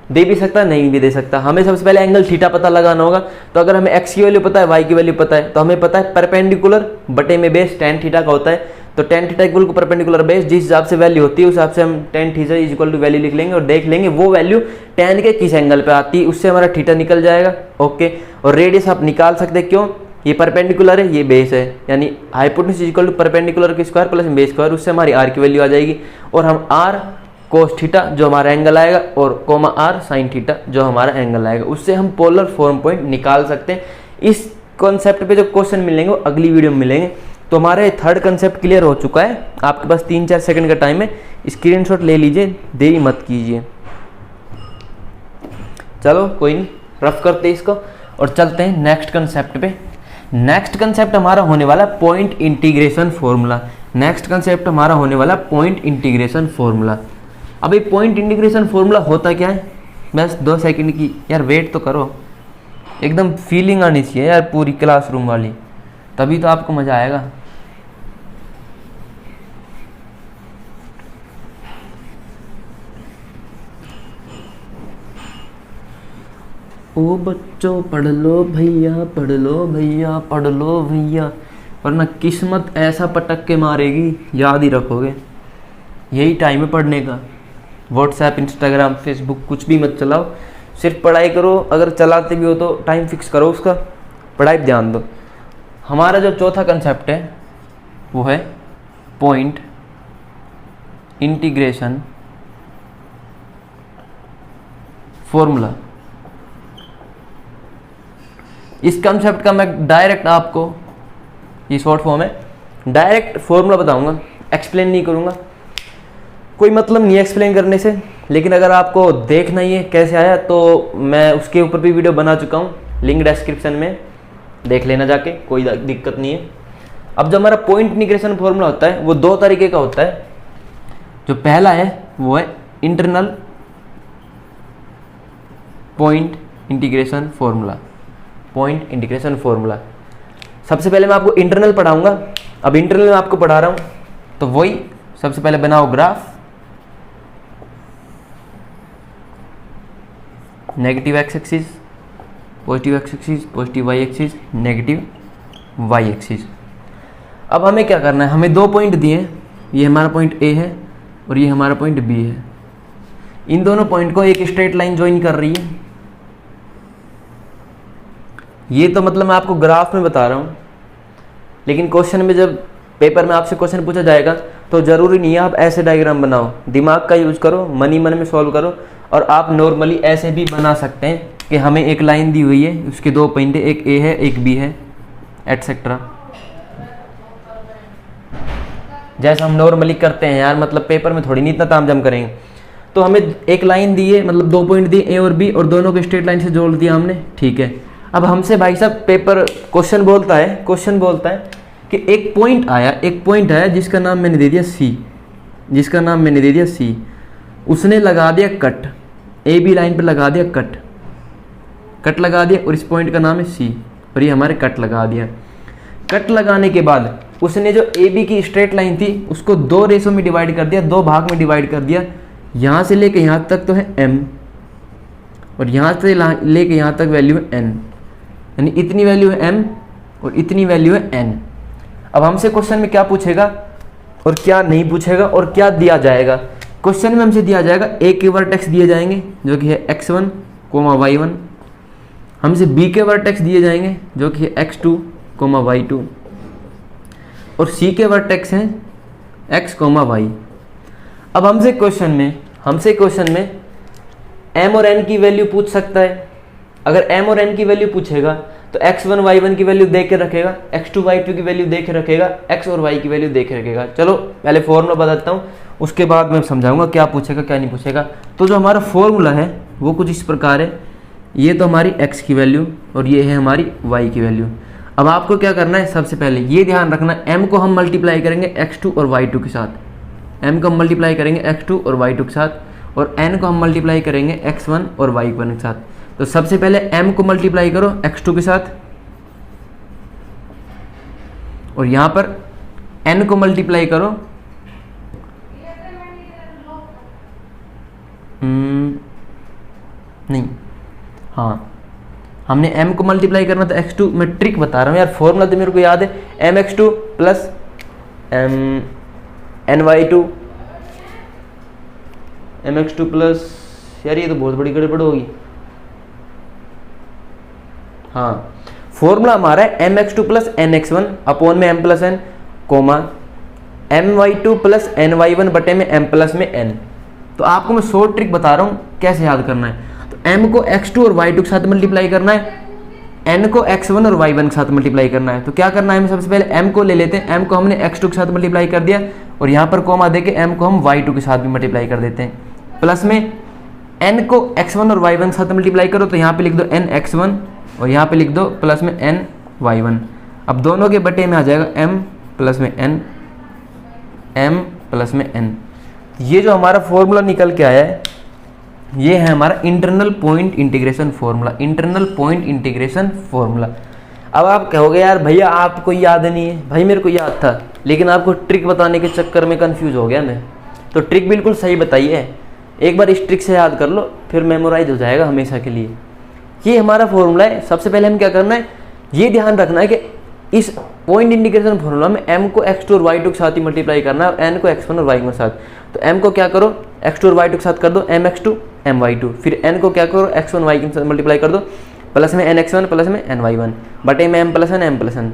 दे भी सकता है नहीं भी दे सकता। हमें सबसे पहले एंगल थीटा पता लगाना होगा। तो अगर हमें x की वैल्यू पता है, y की वैल्यू पता है, तो हमें पता है परपेंडिकुलर बटे में बेस tan थीटा का होता है। तो tan theta equal to perpendicular base, जिस हिसाब से वैल्यू होती है उस हिसाब से हम tan theta is equal to value लिख लेंगे और देख लेंगे वो वैल्यू tan के किस एंगल पे आती है, उससे हमारा थीटा निकल जाएगा। ओके, और रेडियस आप निकाल सकते हैं, क्यों, ये परपेंडिकुलर है, ये बेस है, यानी hypotenuse is equal to perpendicular के स्क्वायर प्लस बेस स्क्वायर, उससे हमारी r की वैल्यू आ जाएगी। और हम r कोस थीटा जो हमारा एंगल आएगा और कोमा r साइन थीटा जो हमारा एंगल आएगा, उससे हम पोलर फॉर्म पॉइंट निकाल सकते हैं। इस कॉन्सेप्ट पे जो क्वेश्चन मिलेंगे वो अगली वीडियो में मिलेंगे। तो हमारे थर्ड कंसेप्ट क्लियर हो चुका है, आपके पास 3-4 सेकंड का टाइम है, स्क्रीनशॉट ले लीजिए, देरी मत कीजिए। चलो कोई नहीं, रफ करते इसको और चलते हैं नेक्स्ट कंसेप्ट पे। नेक्स्ट कंसेप्ट हमारा होने वाला point integration formula. Next concept हमारा होने वाला पॉइंट इंटीग्रेशन फॉर्मूला। अब ये पॉइंट इंटीग्रेशन फॉर्मूला होता क्या है, बस 2 सेकंड की यार वेट तो करो, एकदम फीलिंग आनी चाहिए यार पूरी क्लासरूम वाली, तभी तो आपको मजा आएगा। ओ बच्चों पढ़ लो भैया, पढ़ लो भैया, पढ़ लो भैया, वरना किस्मत ऐसा पटक के मारेगी, याद ही रखोगे। यही टाइम है पढ़ने का। व्हाट्सएप, इंस्टाग्राम, फेसबुक कुछ भी मत चलाओ, सिर्फ पढ़ाई करो। अगर चलाते भी हो तो टाइम फिक्स करो उसका, पढ़ाई पे ध्यान दो। हमारा जो चौथा कंसेप्ट है वो है पॉइंट इंटीग्रेशन फॉर्मूला। इस कंसेप्ट का मैं डायरेक्ट आपको, ये शॉर्ट फॉर्म है, डायरेक्ट फॉर्मूला बताऊंगा, एक्सप्लेन नहीं करूंगा, कोई मतलब नहीं है एक्सप्लेन करने से। लेकिन अगर आपको देखना ही है कैसे आया तो मैं उसके ऊपर भी वीडियो बना चुका हूँ, लिंक डिस्क्रिप्शन में देख लेना जाके, कोई दिक्कत नहीं है। अब जो हमारा पॉइंट इंटीग्रेशन फॉर्मूला होता है वो 2 तरीके का होता है। जो पहला है वो है internal point integration formula. Point integration formula सबसे पहले मैं आपको इंटरनल पढ़ाऊंगा। अब इंटरनल में आपको पढ़ा रहा हूं तो वही, सबसे पहले बनाओ graph, negative x axis, positive x axis, positive y axis, negative y axis. अब हमें क्या करना है, हमें 2 पॉइंट दिए हैं, ये हमारा पॉइंट ए है और ये हमारा पॉइंट बी है। इन दोनों पॉइंट को एक स्ट्रेट लाइन ज्वाइन कर रही है। ये तो मतलब मैं आपको ग्राफ में बता रहा हूँ, लेकिन क्वेश्चन में जब पेपर में आपसे क्वेश्चन पूछा जाएगा तो ज़रूरी नहीं है आप ऐसे डायग्राम बनाओ, दिमाग का यूज़ करो, मन में सॉल्व करो। और आप नॉर्मली ऐसे भी बना सकते हैं कि हमें एक लाइन दी हुई है, उसके 2 पॉइंट है, एक ए है एक बी है, एटसेट्रा, जैसा हम नॉर्मली करते हैं यार, मतलब पेपर में थोड़ी नहीं इतना तामझाम करेंगे। तो हमें एक लाइन दी है, मतलब 2 पॉइंट दिए ए और बी, और दोनों को स्ट्रेट लाइन से जोड़ दिया हमने, ठीक है। अब हमसे भाई साहब पेपर क्वेश्चन बोलता है कि एक पॉइंट आया जिसका नाम मैंने दे दिया सी, उसने लगा दिया कट, ए बी लाइन पे लगा दिया कट लगा दिया, और इस पॉइंट का नाम है सी, और ये हमारे कट लगा दिया। कट लगाने के बाद उसने जो ए बी की स्ट्रेट लाइन थी उसको 2 रेशो में डिवाइड कर दिया, 2 भाग में डिवाइड कर दिया। यहाँ से लेके यहाँ तक तो है m, और यहाँ से लेके यहाँ तक वैल्यू है n, यानी इतनी वैल्यू है m और इतनी वैल्यू है n। अब हमसे क्वेश्चन में क्या पूछेगा, और क्या नहीं पूछेगा और क्या दिया जाएगा। क्वेश्चन में हमसे दिया जाएगा ए के वर्टेक्स दिए जाएंगे जो कि है x1, y1। हमसे बी के वर्टेक्स दिए जाएंगे जो कि है x2, y2 और सी के वर्टेक्स हैं x, y। अब हमसे क्वेश्चन में m और n की वैल्यू पूछ सकता है। अगर m और n की वैल्यू पूछेगा तो x1, y1 की वैल्यू दे के रखेगा, x2, y2 की वैल्यू दे के रखेगा, x और y की वैल्यू दे के रखेगा। चलो पहले फॉर्मूला बताता हूँ, उसके बाद मैं समझाऊंगा क्या पूछेगा क्या नहीं पूछेगा। तो जो हमारा फॉर्मूला है वो कुछ इस प्रकार है, ये तो हमारी x की वैल्यू और ये है हमारी y की वैल्यू। अब आपको क्या करना है, सबसे पहले ये ध्यान रखना है m को हम मल्टीप्लाई करेंगे x2 और y2 के साथ, m को हम मल्टीप्लाई करेंगे x2 और y2 के साथ, और n को हम मल्टीप्लाई करेंगे x1 और y1 के साथ। तो सबसे पहले m को मल्टीप्लाई करो x2 के साथ और यहाँ पर n को मल्टीप्लाई करो नहीं, हाँ हमने m को मल्टीप्लाई करना था x2। मैं ट्रिक बता रहा हूँ यार, फॉर्मूला तो मेरे को याद है, mx2 plus ny2, mx2 plus, यार ये तो बहुत बड़ी गड़बड़ होगी। हाँ फॉर्मूला हमारा है mx2 प्लस nx1 अपॉन में m plus n, comma my2 plus ny1 बटे में m प्लस में n। तो आपको मैं शॉर्ट ट्रिक बता रहा हूँ कैसे याद करना है। तो m को x2 और y2 के साथ मल्टीप्लाई करना है, n को x1 और y1 के साथ मल्टीप्लाई करना है। तो क्या करना है, हमें सबसे पहले m को ले लेते हैं, m को हमने x2 के साथ मल्टीप्लाई कर दिया और यहाँ पर कोमा देके m को हम y2 के साथ भी मल्टीप्लाई कर देते हैं। प्लस में n को x1 और y1 के साथ मल्टीप्लाई करो, तो यहाँ पे लिख दो n x1 और यहाँ पे लिख दो प्लस में n y1। अब दोनों के बटे में आ जाएगा m प्लस में n, m प्लस में n। ये जो हमारा फॉर्मूला निकल के आया है ये है हमारा internal point integration formula, internal point integration formula. अब आप कहोगे यार भैया आपको याद नहीं है, भाई मेरे को याद था लेकिन आपको ट्रिक बताने के चक्कर में कंफ्यूज हो गया मैं। तो ट्रिक बिल्कुल सही बताई है, एक बार इस ट्रिक से याद कर लो फिर मेमोराइज हो जाएगा हमेशा के लिए। ये हमारा फॉर्मूला है। सबसे पहले हम क्या करना है, ये ध्यान रखना है कि इस पॉइंट इंटीग्रेशन फॉर्मूला में m को x2 और y2 के साथ ही मल्टीप्लाई करना है और n को x1 और y1 के साथ। तो m को क्या करो x2 और y2 के साथ कर दो mx2 my2, फिर n को क्या करो x1 y के साथ मल्टीप्लाई कर दो प्लस में nx1 प्लस में ny1 बटे में m प्लस n।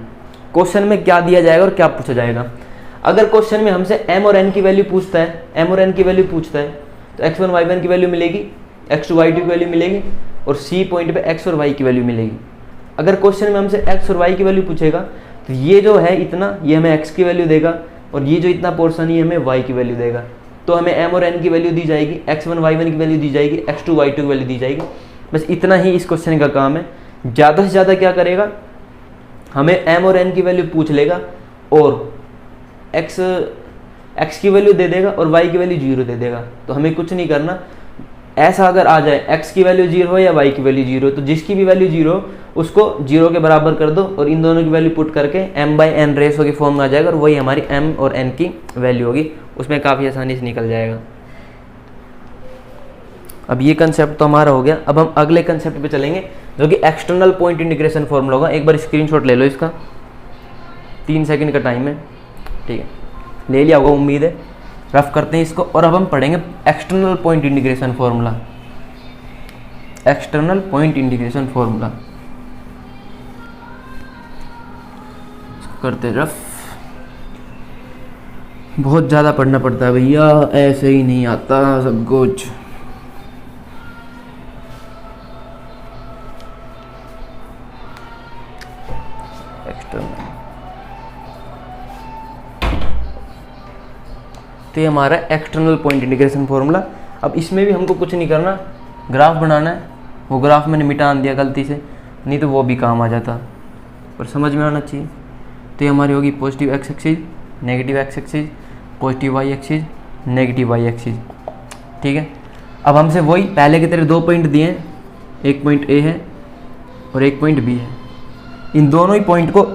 क्वेश्चन में क्या दिया जाएगा और क्या पूछा जाएगा। अगर क्वेश्चन में हमसे m और n की वैल्यू पूछता है, m और n की वैल्यू पूछता है तो x1 y1 की वैल्यू मिलेगी, x2 y2 की वैल्यू मिलेगी और c पॉइंट पे x और y की वैल्यू मिलेगी। अगर क्वेश्चन में हमसे x और y की वैल्यू पूछेगा तो ये जो है इतना, ये हमें x की वैल्यू देगा और ये जो इतना पोर्शन ये हमें y की वैल्यू देगा। तो हमें m और n की वैल्यू दी जाएगी, x1 y1 की वैल्यू दी जाएगी, x2 y2 की वैल्यू दी जाएगी। बस इतना ही इस क्वेश्चन का काम है। ज़्यादा से ज़्यादा क्या करेगा, हमें m और n की वैल्यू पूछ लेगा और x की वैल्यू दे देगा और y की वैल्यू 0 दे देगा। तो हमें कुछ नहीं करना। ऐसा अगर आ जाए x की वैल्यू 0 या y की वैल्यू 0 तो जिसकी भी वैल्यू 0 उसको 0 के बराबर कर दो और इन दोनों की वैल्यू पुट करके m/n रेशो की फॉर्म में आ जाएगा और वही हमारी m और n की वैल्यू होगी। उसमें काफ़ी आसानी से निकल जाएगा। अब ये कंसेप्ट तो हमारा हो गया। अब हम अगले कंसेप्ट पे चलेंगे जो कि एक्सटर्नल पॉइंट इंटीग्रेशन फॉर्मूला होगा। एक बार स्क्रीनशॉट ले लो इसका, 3 सेकंड का टाइम है, ठीक है, ले लिया होगा उम्मीद है। रफ करते हैं इसको और अब हम पढ़ेंगे external point integration formula. External point integration formula करते रफ। बहुत ज़्यादा पढ़ना पड़ता है भैया, ऐसे ही नहीं आता सब कुछ। एक्सटर्नल तो ये हमारा एक्सटर्नल पॉइंट इंटीग्रेशन फॉर्मूला। अब इसमें भी हमको कुछ नहीं करना, ग्राफ बनाना है। वो ग्राफ मैंने मिटा दिया गलती से, नहीं तो वो भी काम आ जाता, पर समझ में आना चाहिए। तो ये हमारी होगी positive x axis, negative x axis, positive y axis, negative y axis, ठीक है। अब हमसे वही पहले की तरह 2 पॉइंट दिए हैं, एक पॉइंट ए है और एक पॉइंट बी है। इन दोनों ही पॉइंट को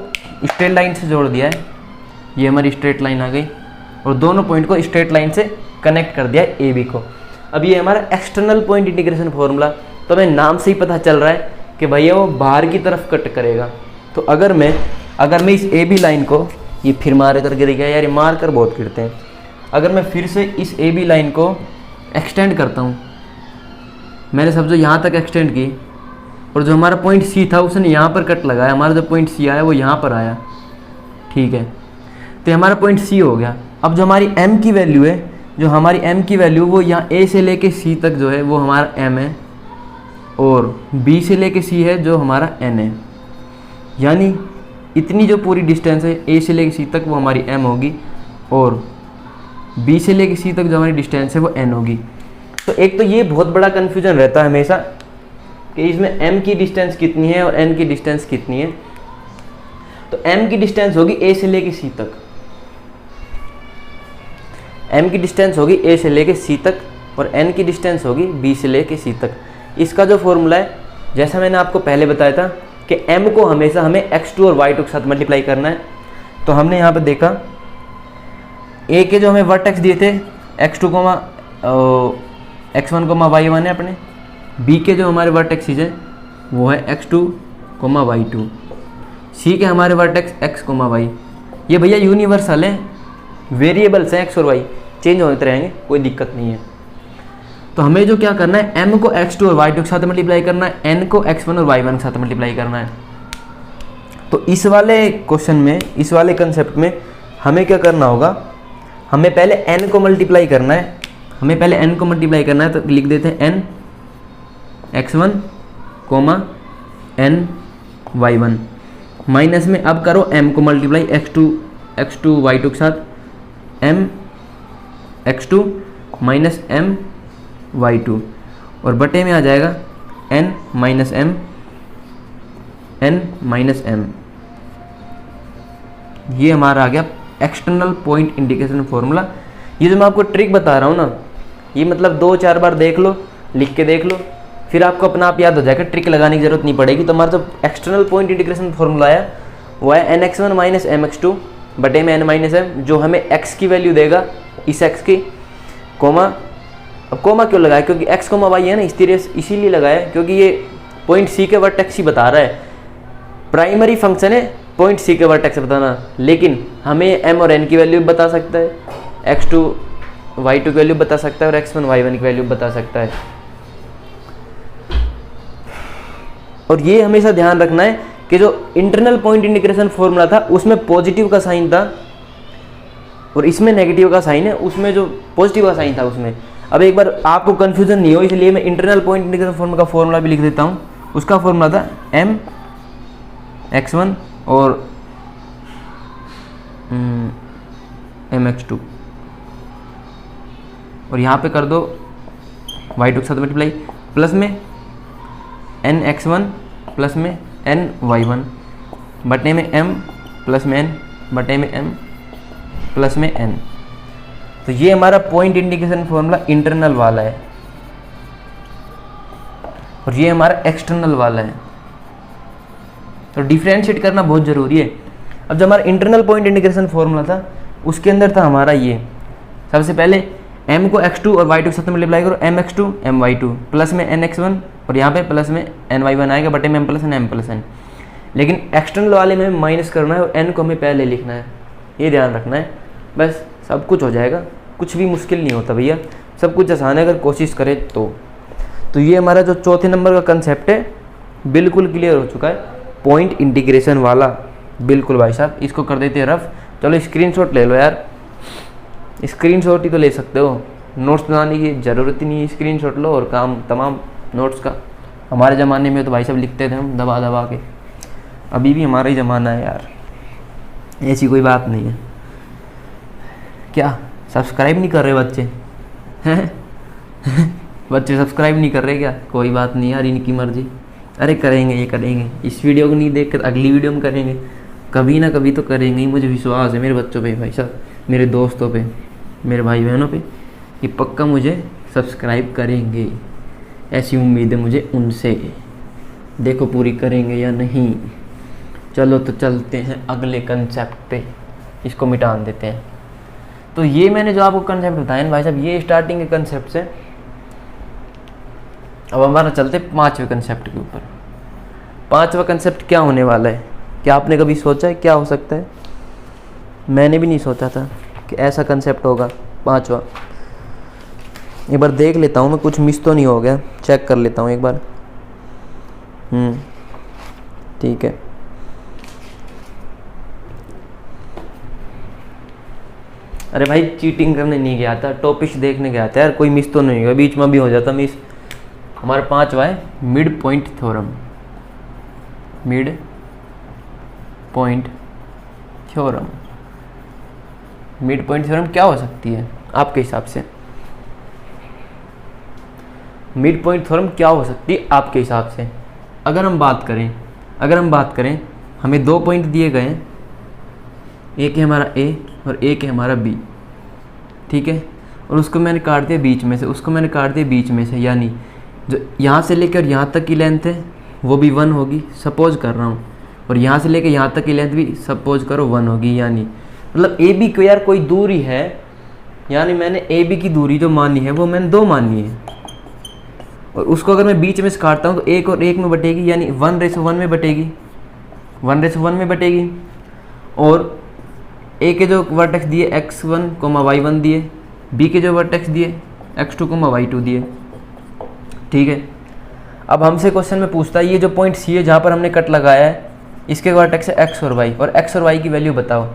स्ट्रेट लाइन से जोड़ दिया है, ये हमारी स्ट्रेट लाइन आ गई और दोनों पॉइंट को स्ट्रेट लाइन से कनेक्ट कर दिया है ए बी को। अब ये हमारा एक्सटर्नल पॉइंट इंटीग्रेशन फॉर्मूला, तो हमें नाम से ही पता चल रहा है कि भैया वो बाहर की तरफ कट करेगा। तो अगर मैं इस ए बी लाइन को ये फिर मार कर गिर गया यार, ये मार कर बहुत गिरते हैं। अगर मैं फिर से इस ए बी लाइन को एक्सटेंड करता हूँ, मैंने समझो यहाँ तक एक्सटेंड की और जो हमारा पॉइंट सी था उसने यहाँ पर कट लगाया, हमारा जो पॉइंट सी आया वो यहाँ पर आया, ठीक है, तो हमारा पॉइंट सी हो गया। अब जो हमारी एम की वैल्यू है, जो हमारी एम की वैल्यू वो यहाँ ए से लेके सी तक जो है वो हमारा एम है, और बी से लेके सी है जो हमारा एन है, यानी इतनी जो पूरी डिस्टेंस है ए से लेके सी तक वो हमारी एम होगी, और बी से लेके सी तक जो हमारी डिस्टेंस है वो एन होगी। तो एक तो ये बहुत बड़ा कन्फ्यूजन रहता है हमेशा कि इसमें m की डिस्टेंस कितनी है और n की डिस्टेंस कितनी है। तो m की डिस्टेंस होगी a से लेके c तक, m की डिस्टेंस होगी a से लेके c तक, और n की डिस्टेंस होगी b से लेके c तक। इसका जो फॉर्मूला है, जैसा मैंने आपको पहले बताया था कि m को हमेशा हमें x2 और y2 के साथ मल्टीप्लाई करना है। तो हमने यहाँ पर देखा a के जो हमें वर्टेक्स दिए थे x2, x1, y1 है अपने, b के जो हमारे वर्टेक्सेस हैं वो है x2, y2, c के हमारे वर्टेक्स x, y। ये भैया यूनिवर्सल है, वेरिएबल्स हैं x और y, चेंज होते रहेंगे, कोई दिक्कत नहीं है। तो हमें जो क्या करना है, m को x2 और y2 के साथ मल्टीप्लाई करना है, n को x1 और y1 के साथ मल्टीप्लाई करना है। तो इस वाले क्वेश्चन में, इस वाले कंसेप्ट में हमें क्या करना होगा, हमें पहले n को मल्टीप्लाई करना है, हमें पहले n को मल्टीप्लाई करना है। तो लिख देते हैं n x1, n y1, minus में अब करो m को मल्टीप्लाई x2 y2 के साथ, m x2 minus m y2, और बटे में आ जाएगा n माइनस m, ये हमारा आ गया एक्सटर्नल पॉइंट इंडिकेशन फॉर्मूला। ये जो मैं आपको ट्रिक बता रहा हूँ ना, ये मतलब 2-4 बार देख लो, लिख के देख लो, फिर आपको अपना आप याद हो जाएगा, ट्रिक लगाने की जरूरत नहीं पड़ेगी। तो हमारा जो एक्सटर्नल पॉइंट इंटीग्रेशन फॉर्मूला है वो है nx1 माइनस mx2 बटे में n माइनस m, जो हमें x की वैल्यू देगा इस x की, कोमा। अब कोमा क्यों लगाया, क्योंकि x, y है ना, इसीलिए लगाया क्योंकि ये पॉइंट c के वर्टेक्स ही बता रहा है। प्राइमरी फंक्शन है पॉइंट c के वर्टेक्स बताना, लेकिन हमें m और n की वैल्यू भी बता सकता है, x2 y2 की वैल्यू बता सकता है और x1 y1 की वैल्यू बता सकता है। और ये हमेशा ध्यान रखना है कि जो इंटरनल पॉइंट इंटीग्रेशन फॉर्मूला था उसमें पॉजिटिव का साइन था और इसमें नेगेटिव का साइन है, उसमें जो पॉजिटिव का साइन था उसमें। अब एक बार आपको कन्फ्यूजन नहीं हो, इसलिए मैं इंटरनल पॉइंट इंटीग्रेशन फॉर्मूला का फॉर्मूला भी लिख देता हूँ। उसका फॉर्मूला था m x1 और mx2, और यहाँ पे कर दो y2 के साथ मल्टीप्लाई, प्लस में n x1 प्लस में n y1 बटे में m प्लस में n बटे में m प्लस में n। तो ये हमारा पॉइंट इंडिकेशन फॉर्मूला इंटरनल वाला है और ये हमारा एक्सटर्नल वाला है। तो डिफरेंशिएट करना बहुत ज़रूरी है। अब जो हमारा इंटरनल पॉइंट इंडिकेशन फॉर्मूला था उसके अंदर था हमारा ये, सबसे पहले m को x2 और y2 के साथ मल्टीप्लाई करो, mx2 my2 प्लस में nx1 और यहाँ पे प्लस में ny1 आएगा बटे में m प्लस n। लेकिन एक्सटर्नल वाले में माइनस करना है और n को हमें पहले लिखना है, ये ध्यान रखना है, बस सब कुछ हो जाएगा। कुछ भी मुश्किल नहीं होता भैया, सब कुछ आसान है अगर कोशिश करें तो ये हमारा जो चौथे नंबर का कंसेप्ट है बिल्कुल क्लियर हो चुका है, पॉइंट इंटीग्रेशन वाला। बिल्कुल भाई साहब, इसको कर देते हैं रफ। चलो स्क्रीनशॉट ले लो यार, स्क्रीनशॉट ही तो ले सकते हो, नोट्स बनाने की ज़रूरत ही नहीं है, स्क्रीनशॉट लो और काम तमाम नोट्स का। हमारे ज़माने में तो भाई साहब लिखते थे हम दबा दबा के, अभी भी हमारा ही ज़माना है यार, ऐसी कोई बात नहीं है। क्या सब्सक्राइब नहीं कर रहे बच्चे हैं बच्चे सब्सक्राइब नहीं कर रहे क्या? कोई बात नहीं यार, इनकी मर्जी। अरे करेंगे, ये करेंगे, इस वीडियो को नहीं देख कर अगली वीडियो में करेंगे, कभी ना कभी तो करेंगे ही। मुझे विश्वास है मेरे बच्चों पे भाई साहब, मेरे दोस्तों पे, मेरे भाई बहनों पे, कि पक्का मुझे सब्सक्राइब करेंगे, ऐसी उम्मीद है मुझे उनसे। देखो पूरी करेंगे या नहीं। चलो तो चलते हैं अगले कंसेप्ट पे, इसको मिटान देते हैं। तो ये मैंने जो आपको कंसेप्ट बताया ना भाई साहब, ये स्टार्टिंग के कंसेप्ट से। अब हमारा चलते 5वें कंसेप्ट के ऊपर। 5वां कंसेप्ट क्या होने वाला है? क्या आपने कभी सोचा है क्या हो सकता है? मैंने भी नहीं सोचा था कि ऐसा कंसेप्ट होगा। 5वां एक बार देख लेता हूँ मैं, कुछ मिस तो नहीं हो गया, चेक कर लेता हूँ एक बार। ठीक है, अरे भाई चीटिंग करने नहीं गया था, टॉपिक्स देखने गया था यार, कोई मिस तो नहीं हुआ, बीच में भी हो जाता मिस। हमारा 5वां है mid point theorem. Mid point theorem, mid point theorem क्या हो सकती है आपके हिसाब से? मिड पॉइंट थ्योरम क्या हो सकती है आपके हिसाब से? अगर हम बात करें हमें 2 पॉइंट दिए गए हैं, एक है हमारा ए और एक है हमारा बी, ठीक है, और उसको मैंने काट दिया बीच में से, यानी जो यहाँ से लेकर यहाँ तक की लेंथ है वो भी 1 होगी, सपोज कर रहा हूँ, और यहाँ से लेकर यहाँ तक की लेंथ भी सपोज करो 1 होगी, यानी मतलब ए बी को यार कोई दूरी है, यानी मैंने ए बी की दूरी जो मानी है वो मैंने 2 मानी है, और उसको अगर मैं बीच में से काटता हूँ तो 1 और 1 में बटेगी, यानी 1:1 में बटेगी, 1:1 में बटेगी। और ए के जो वर्टेक्स दिए x1, y1 दिए, बी के जो वर्टेक्स दिए x2, y2 दिए, ठीक है। अब हमसे क्वेश्चन में पूछता है ये जो पॉइंट सी है जहाँ पर हमने कट लगाया है, इसके वर्टेक्स है x और y की वैल्यू बताओ।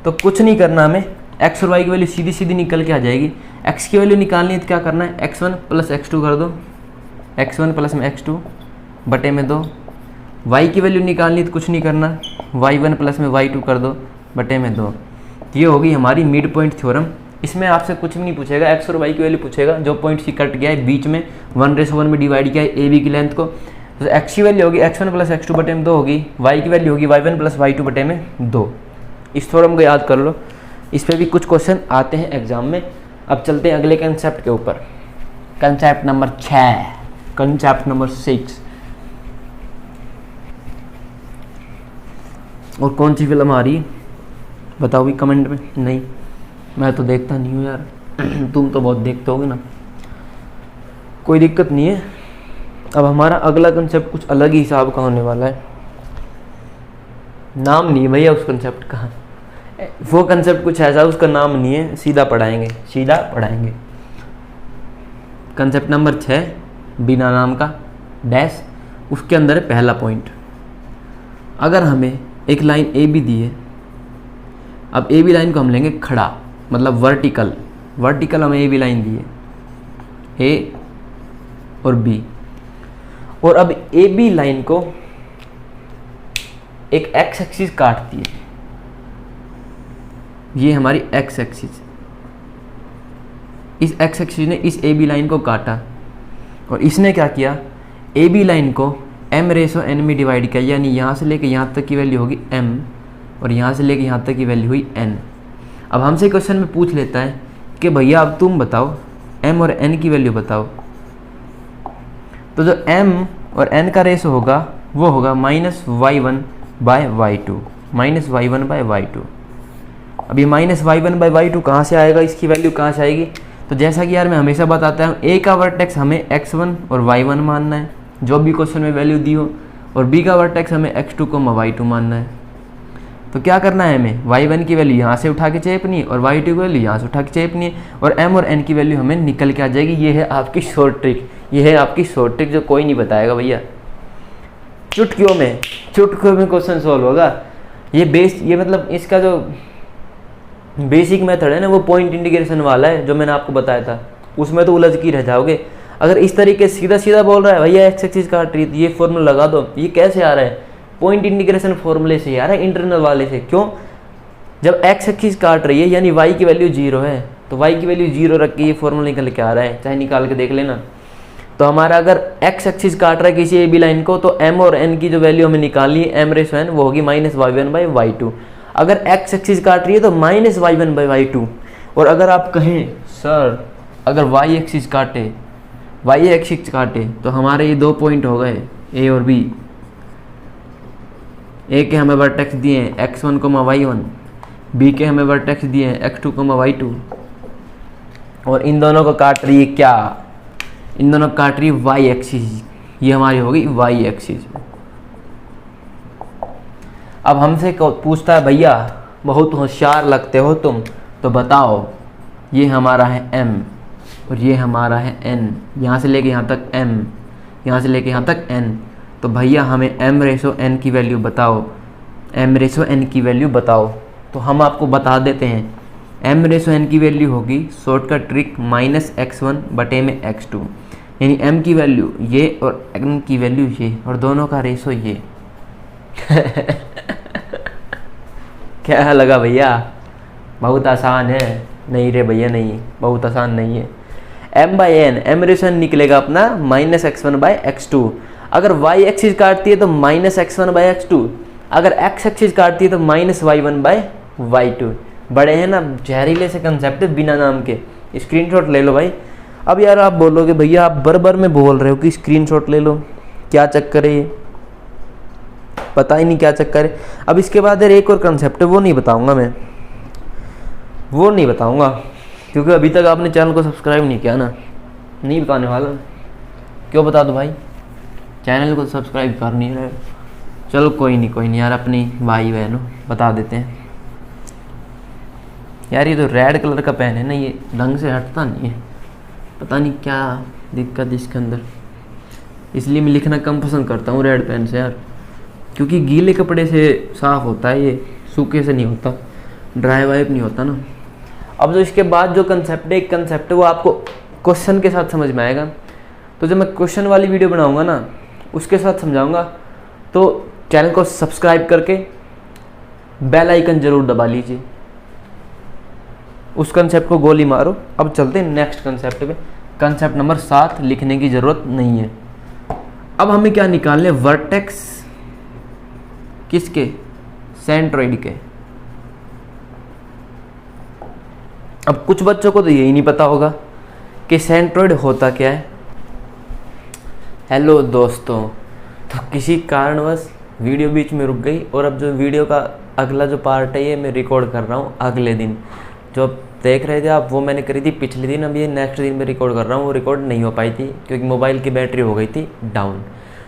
तो कुछ नहीं करना हमें, x और y की वैल्यू सीधी सीधी निकल के आ जाएगी। x की वैल्यू निकालनी है तो क्या करना है, x1 + x2 कर दो, x1 + में x2 बटे में 2। y की वैल्यू निकालनी तो कुछ नहीं करना, y1 + में y2 कर दो बटे में 2। ये होगी हमारी मिड पॉइंट थ्योरम। इसमें आपसे कुछ भी नहीं पूछेगा, x और y की वैल्यू पूछेगा, जो पॉइंट सी कट गया है बीच में 1:1 में डिवाइड किया है ए बी की लेंथ को, तो x की वैल्यू होगी x1 + x2 बटे में 2 होगी, y की वैल्यू होगी y1 + y2 बटे में 2। इस थ्योरम को याद कर लो, इस पर भी कुछ क्वेश्चन आते हैं एग्जाम में। अब चलते हैं अगले कंसेप्ट के ऊपर, कंसेप्ट नंबर 6, कंसेप्ट नंबर 6। और कौन सी फिल्म आ रही है बताओ भी कमेंट में। नहीं, मैं तो देखता नहीं हूँ यार, तुम तो बहुत देखते होगे ना, कोई दिक्कत नहीं है। अब हमारा अगला कंसेप्ट कुछ अलग ही हिसाब का होने वाला है, नाम नहीं है भैया उस कंसेप्ट का, वो कंसेप्ट कुछ ऐसा उसका नाम नहीं है, सीधा पढ़ाएंगे। कंसेप्ट नंबर 6 बिना नाम का डैश, उसके अंदर है पहला पॉइंट। अगर हमें एक लाइन ए बी दी है, अब ए बी लाइन को हम लेंगे खड़ा, मतलब वर्टिकल हमें ए बी लाइन दी है, ए और बी, और अब ए बी लाइन को एक एक्स एक्सिस काटती है, ये हमारी एक्स एक्सिस, इस एक्स एक्सिस ने इस ए बी लाइन को काटा, और इसने क्या किया, ए बी लाइन को m/n में डिवाइड किया, यानी यहाँ से लेके यहाँ तक की वैल्यू होगी m, और यहाँ से लेके यहाँ तक की वैल्यू हुई n। अब हमसे क्वेश्चन में पूछ लेता है कि भैया अब तुम बताओ m और n की वैल्यू बताओ। तो जो m और n का रेशो होगा वो होगा -y1/y2, -y1/y2। अब ये -y1/y2 कहाँ से आएगा, इसकी वैल्यू कहाँ से आएगी? तो जैसा कि यार मैं हमेशा बताता हूँ, a का वर्टेक्स हमें x1 और y1 मानना है जो भी क्वेश्चन में वैल्यू दी हो, और b का वर्टेक्स हमें x2, y2 मानना है। तो क्या करना है, हमें y1 की वैल्यू यहाँ से उठा के चेपनी है और y2 की वैल्यू यहाँ से उठा के चेपनी है, और m और n की वैल्यू हमें निकल के आ जाएगी। ये है आपकी शॉर्ट ट्रिक, जो कोई नहीं बताएगा भैया, चुटकियों में क्वेश्चन सॉल्व होगा। ये मतलब इसका जो बेसिक मेथड है ना, वो पॉइंट इंटीग्रेशन वाला है जो मैंने आपको बताया था, उसमें तो उलझ के रह जाओगे। अगर इस तरीके से सीधा बोल रहा है भैया एक्स एक्सिस काट रही है, ये फॉर्मूला लगा दो, ये कैसे आ रहा है, पॉइंट इंटीग्रेशन फॉर्मूले से आ रहा है, इंटरनल वाले से। क्यों? जब एक्स एक्सिस काट रही है यानी वाई की वैल्यू 0 है, तो वाई की वैल्यू 0 रख के ये फॉर्मूला निकल के आ रहा है, चाहे निकाल के देख लेना। तो हमारा अगर एक्स एक्सिस काट रहा है किसी ए बी लाइन को, तो m और n की जो वैल्यू हमें निकालनी है m/n, वो होगी -y1/y2। अगर एक्स एक्सिस काट रही है तो -y1/y2। और अगर आप कहें सर अगर y एक्सिस काटे तो हमारे ये 2 पॉइंट हो गए ए और बी, ए के हमें वर्टेक्स दिए हैं x1, y1, बी के हमें वर्टेक्स दिए हैं x2, y2, और इन दोनों को काट रही है क्या, इन दोनों को काट रही है y एक्सिस, ये हमारी होगी y एक्सिस। अब हमसे पूछता है भैया बहुत होशियार लगते हो तुम। तो बताओ, ये हमारा है m और ये हमारा है n, यहाँ से लेके यहाँ तक m, यहाँ से लेके यहाँ तक n। तो भैया हमें m/n की वैल्यू बताओ, m/n की वैल्यू बताओ। तो हम आपको बता देते हैं, m/n की वैल्यू होगी शॉर्टकट ट्रिक -x1 बटे में x2, यानी m की वैल्यू ये और n की वैल्यू ये, और दोनों का रेशो ये। क्या लगा भैया? बहुत आसान है? नहीं रे भैया नहीं, बहुत आसान नहीं है। m/n, m/n निकलेगा अपना -x1/x2। अगर y एक्सिस काटती है तो -x1/x2, अगर x एक्सिस काटती है तो -y1/y2। बड़े हैं ना जहरीले से कंसेप्ट बिना नाम के, स्क्रीनशॉट ले लो भाई। अब यार आप बोलोगे भैया आप बर में बोल रहे हो कि स्क्रीनशॉट ले लो, क्या चक्कर है ये? पता ही नहीं क्या चक्कर है। अब इसके बाद यार एक और कंसेप्ट है, वो नहीं बताऊंगा मैं, वो नहीं बताऊंगा, क्योंकि अभी तक आपने चैनल को सब्सक्राइब नहीं किया ना, नहीं बताने वाला। क्यों बता दो भाई, चैनल को सब्सक्राइब कर नहीं रहे। चलो कोई नहीं यार, अपनी भाई बहनों बता देते हैं। यार ये तो रेड कलर का पेन है ना, ये ढंग से हटता नहीं है, पता नहीं क्या दिक्कत इसके अंदर, इसलिए मैं लिखना कम पसंद करता हूँ रेड पेन से यार, क्योंकि गीले कपड़े से साफ़ होता है ये, सूखे से नहीं होता, ड्राई वाइप नहीं होता ना। अब जो इसके बाद जो कंसेप्ट है, एक कंसेप्ट है वो आपको क्वेश्चन के साथ समझ में आएगा। तो जब मैं क्वेश्चन वाली वीडियो बनाऊंगा ना, उसके साथ समझाऊंगा, तो चैनल को सब्सक्राइब करके बेल आइकन जरूर दबा लीजिए। उस कंसेप्ट को गोली मारो। अब चलते हैं नेक्स्ट कंसेप्ट पे। कंसेप्ट नंबर 7 लिखने की ज़रूरत नहीं है। अब हमें क्या निकालने, वर्टेक्स किसके, सेंट्रोइड के। अब कुछ बच्चों को तो यही नहीं पता होगा कि सेंट्रोइड होता क्या है। हेलो दोस्तों, तो किसी कारणवश वीडियो बीच में रुक गई, और अब जो वीडियो का अगला जो पार्ट है ये मैं रिकॉर्ड कर रहा हूँ अगले दिन। जो देख रहे थे आप वो मैंने करी थी पिछले दिन, अब ये नेक्स्ट दिन में रिकॉर्ड कर रहा हूँ। वो रिकॉर्ड नहीं हो पाई थी क्योंकि मोबाइल की बैटरी हो गई थी डाउन।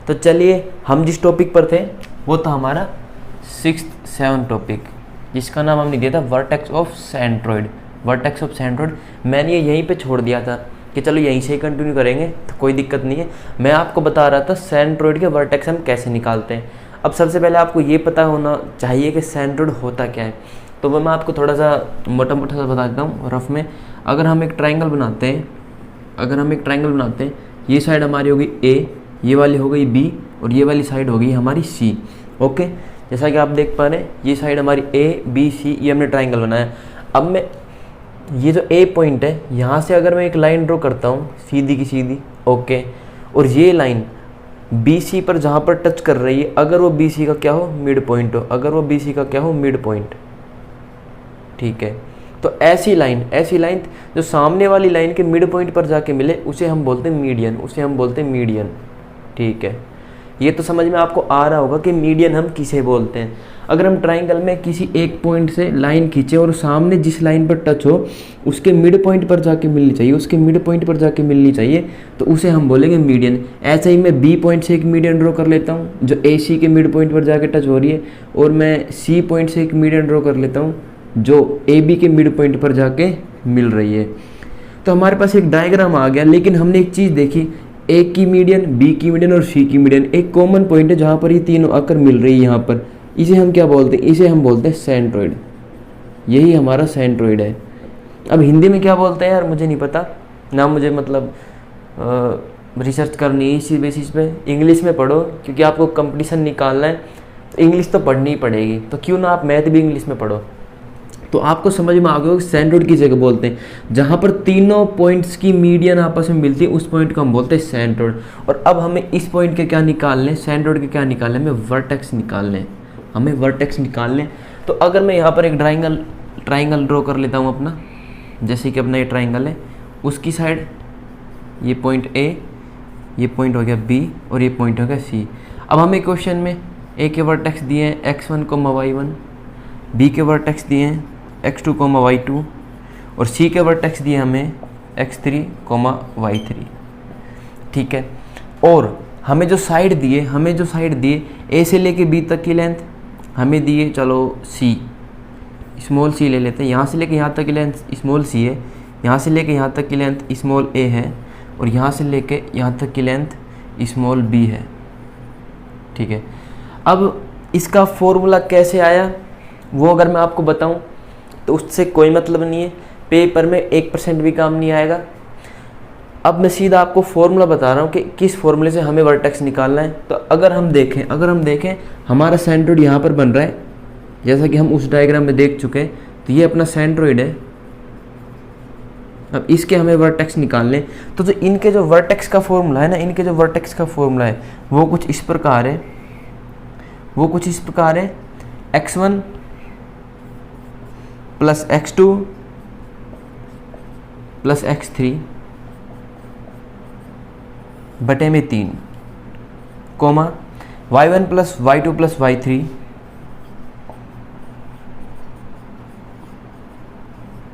तो चलिए, हम जिस टॉपिक पर थे वो था हमारा 6th-7 टॉपिक, जिसका नाम हमने दिया था vertex of centroid. Vertex of centroid मैंने ये यहीं पे छोड़ दिया था कि चलो यहीं से ही कंटिन्यू करेंगे, तो कोई दिक्कत नहीं है। मैं आपको बता रहा था सेंट्रोइड के वर्टेक्स हम कैसे निकालते हैं। अब सबसे पहले आपको ये पता होना चाहिए कि सेंट्रोइड होता क्या है। तो मैं आपको थोड़ा सा मोटा सा बता देता हूँ रफ में। अगर हम एक ट्राइंगल बनाते हैं, ये साइड हमारी होगी A, ये वाली हो गई B, और ये वाली साइड होगी हमारी C। ओके, जैसा कि आप देख पा रहे हैं ये साइड हमारी A, B, C, ये हमने ट्राइंगल बनाया। अब मैं ये जो A पॉइंट है, यहाँ से अगर मैं एक लाइन ड्रॉ करता हूँ सीधी की सीधी, ओके, और ये लाइन BC पर जहाँ पर टच कर रही है, अगर वो BC का क्या हो, मिड पॉइंट हो, मिड पॉइंट, ठीक है। तो ऐसी लाइन जो सामने वाली लाइन के मिड पॉइंट पर जाके मिले, उसे हम बोलते हैं मीडियन, ठीक है। ये तो समझ में आपको आ रहा होगा कि मीडियन हम किसे बोलते हैं। अगर हम ट्राइंगल में किसी एक पॉइंट से लाइन खींचे और सामने जिस लाइन पर टच हो उसके मिड पॉइंट पर जाके मिलनी चाहिए, तो उसे हम बोलेंगे मीडियन। ऐसे ही मैं B पॉइंट से एक मीडियन ड्रॉ कर लेता हूँ जो AC के मिड पॉइंट पर जाके टच हो रही है, और मैं C पॉइंट से एक मीडियन ड्रॉ कर लेता हूँ जो AB के मिड पॉइंट पर जाके मिल रही है। तो हमारे पास एक डायग्राम आ गया, लेकिन हमने एक चीज़ देखी, A की मीडियन, B की मीडियन और C की मीडियन, एक कॉमन पॉइंट है जहाँ पर ये तीनों आकर मिल रही है यहाँ पर। इसे हम क्या बोलते हैं, इसे हम बोलते हैं सेंट्रोइड। यही हमारा सेंट्रोइड है। अब हिंदी में क्या बोलते हैं यार मुझे नहीं पता ना, मुझे मतलब रिसर्च करनी है इसी बेसिस पे। इंग्लिश में पढ़ो, क्योंकि आपको कंपटीशन निकालना है तो इंग्लिश तो पढ़नी ही पड़ेगी, तो क्यों ना आप मैथ भी इंग्लिश में पढ़ो, तो आपको समझ में आ गया कि सेंट्रोइड की जगह बोलते हैं जहाँ पर तीनों पॉइंट्स की मीडियन आपस में मिलती है, उस पॉइंट को हम बोलते हैं सेंट्रोइड। और अब हमें इस पॉइंट के क्या निकालने, सेंट्रोइड के क्या निकालने, हमें वर्टेक्स निकालने। तो अगर मैं यहाँ पर एक ट्राइंगल ड्रॉ कर लेता हूँ अपना, जैसे कि अपना ये ट्राइंगल है, उसकी साइड ये पॉइंट A, ये पॉइंट हो गया B, और ये पॉइंट हो गया C। अब हमें क्वेश्चन में A के वर्टेक्स दिए हैं x1, y1, B के वर्टेक्स दिए हैं x2, y2, और C के वर्टेक्स दिए हमें x3, y3, ठीक है। और हमें जो साइड दिए A से लेके B तक की लेंथ हमें दिए, चलो C, स्मॉल सी ले लेते हैं, यहाँ से लेके यहाँ तक की लेंथ स्मॉल सी है, यहाँ से लेके यहाँ तक की लेंथ स्मॉल ए है, और यहाँ से लेके यहाँ तक की लेंथ स्मॉल बी है। ठीक है, अब इसका फॉर्मूला कैसे आया वो अगर मैं आपको बताऊं तो उससे कोई मतलब नहीं है, पेपर में 1% भी काम नहीं आएगा। अब मैं सीधा आपको फॉर्मूला बता रहा हूँ कि किस फॉर्मूले से हमें वर्टेक्स निकालना है। तो अगर हम देखें हमारा सेंट्रोइड यहाँ पर बन रहा है, जैसा कि हम उस डायग्राम में देख चुके हैं, तो ये अपना सेंट्रोइड है। अब इसके हमें वर्टेक्स निकालने, तो जो इनके जो वर्टेक्स का फॉर्मूला है ना, इनके जो वर्टेक्स का फॉर्मूला है वो कुछ इस प्रकार है, x1 plus x2 plus x3 बटे में 3, coma y1 plus y2 plus y3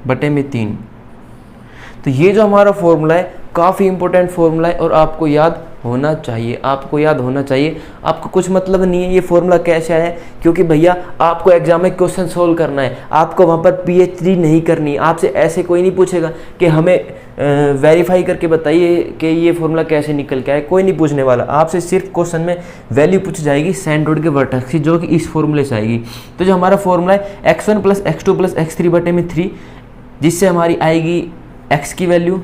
बटे में 3। तो ये जो हमारा फॉर्मूला है काफ़ी इंपॉर्टेंट फॉर्मूला है और आपको याद होना चाहिए, आपको कुछ मतलब नहीं है ये फॉर्मूला कैसे आया है, क्योंकि भैया आपको एग्जाम में क्वेश्चन सोल्व करना है, आपको वहाँ पर PhD नहीं करनी। आपसे ऐसे कोई नहीं पूछेगा कि हमें वेरीफाई करके बताइए कि ये फॉर्मूला कैसे निकल के आए, कोई नहीं पूछने वाला। आपसे सिर्फ क्वेश्चन में वैल्यू पूछी जाएगी सेंट्रोइड के वर्टेक्स की, जो कि इस फॉर्मूले से आएगी। तो जो हमारा फॉर्मूला है x1 plus x2 plus x3 बटे में 3, जिससे हमारी आएगी x की वैल्यू,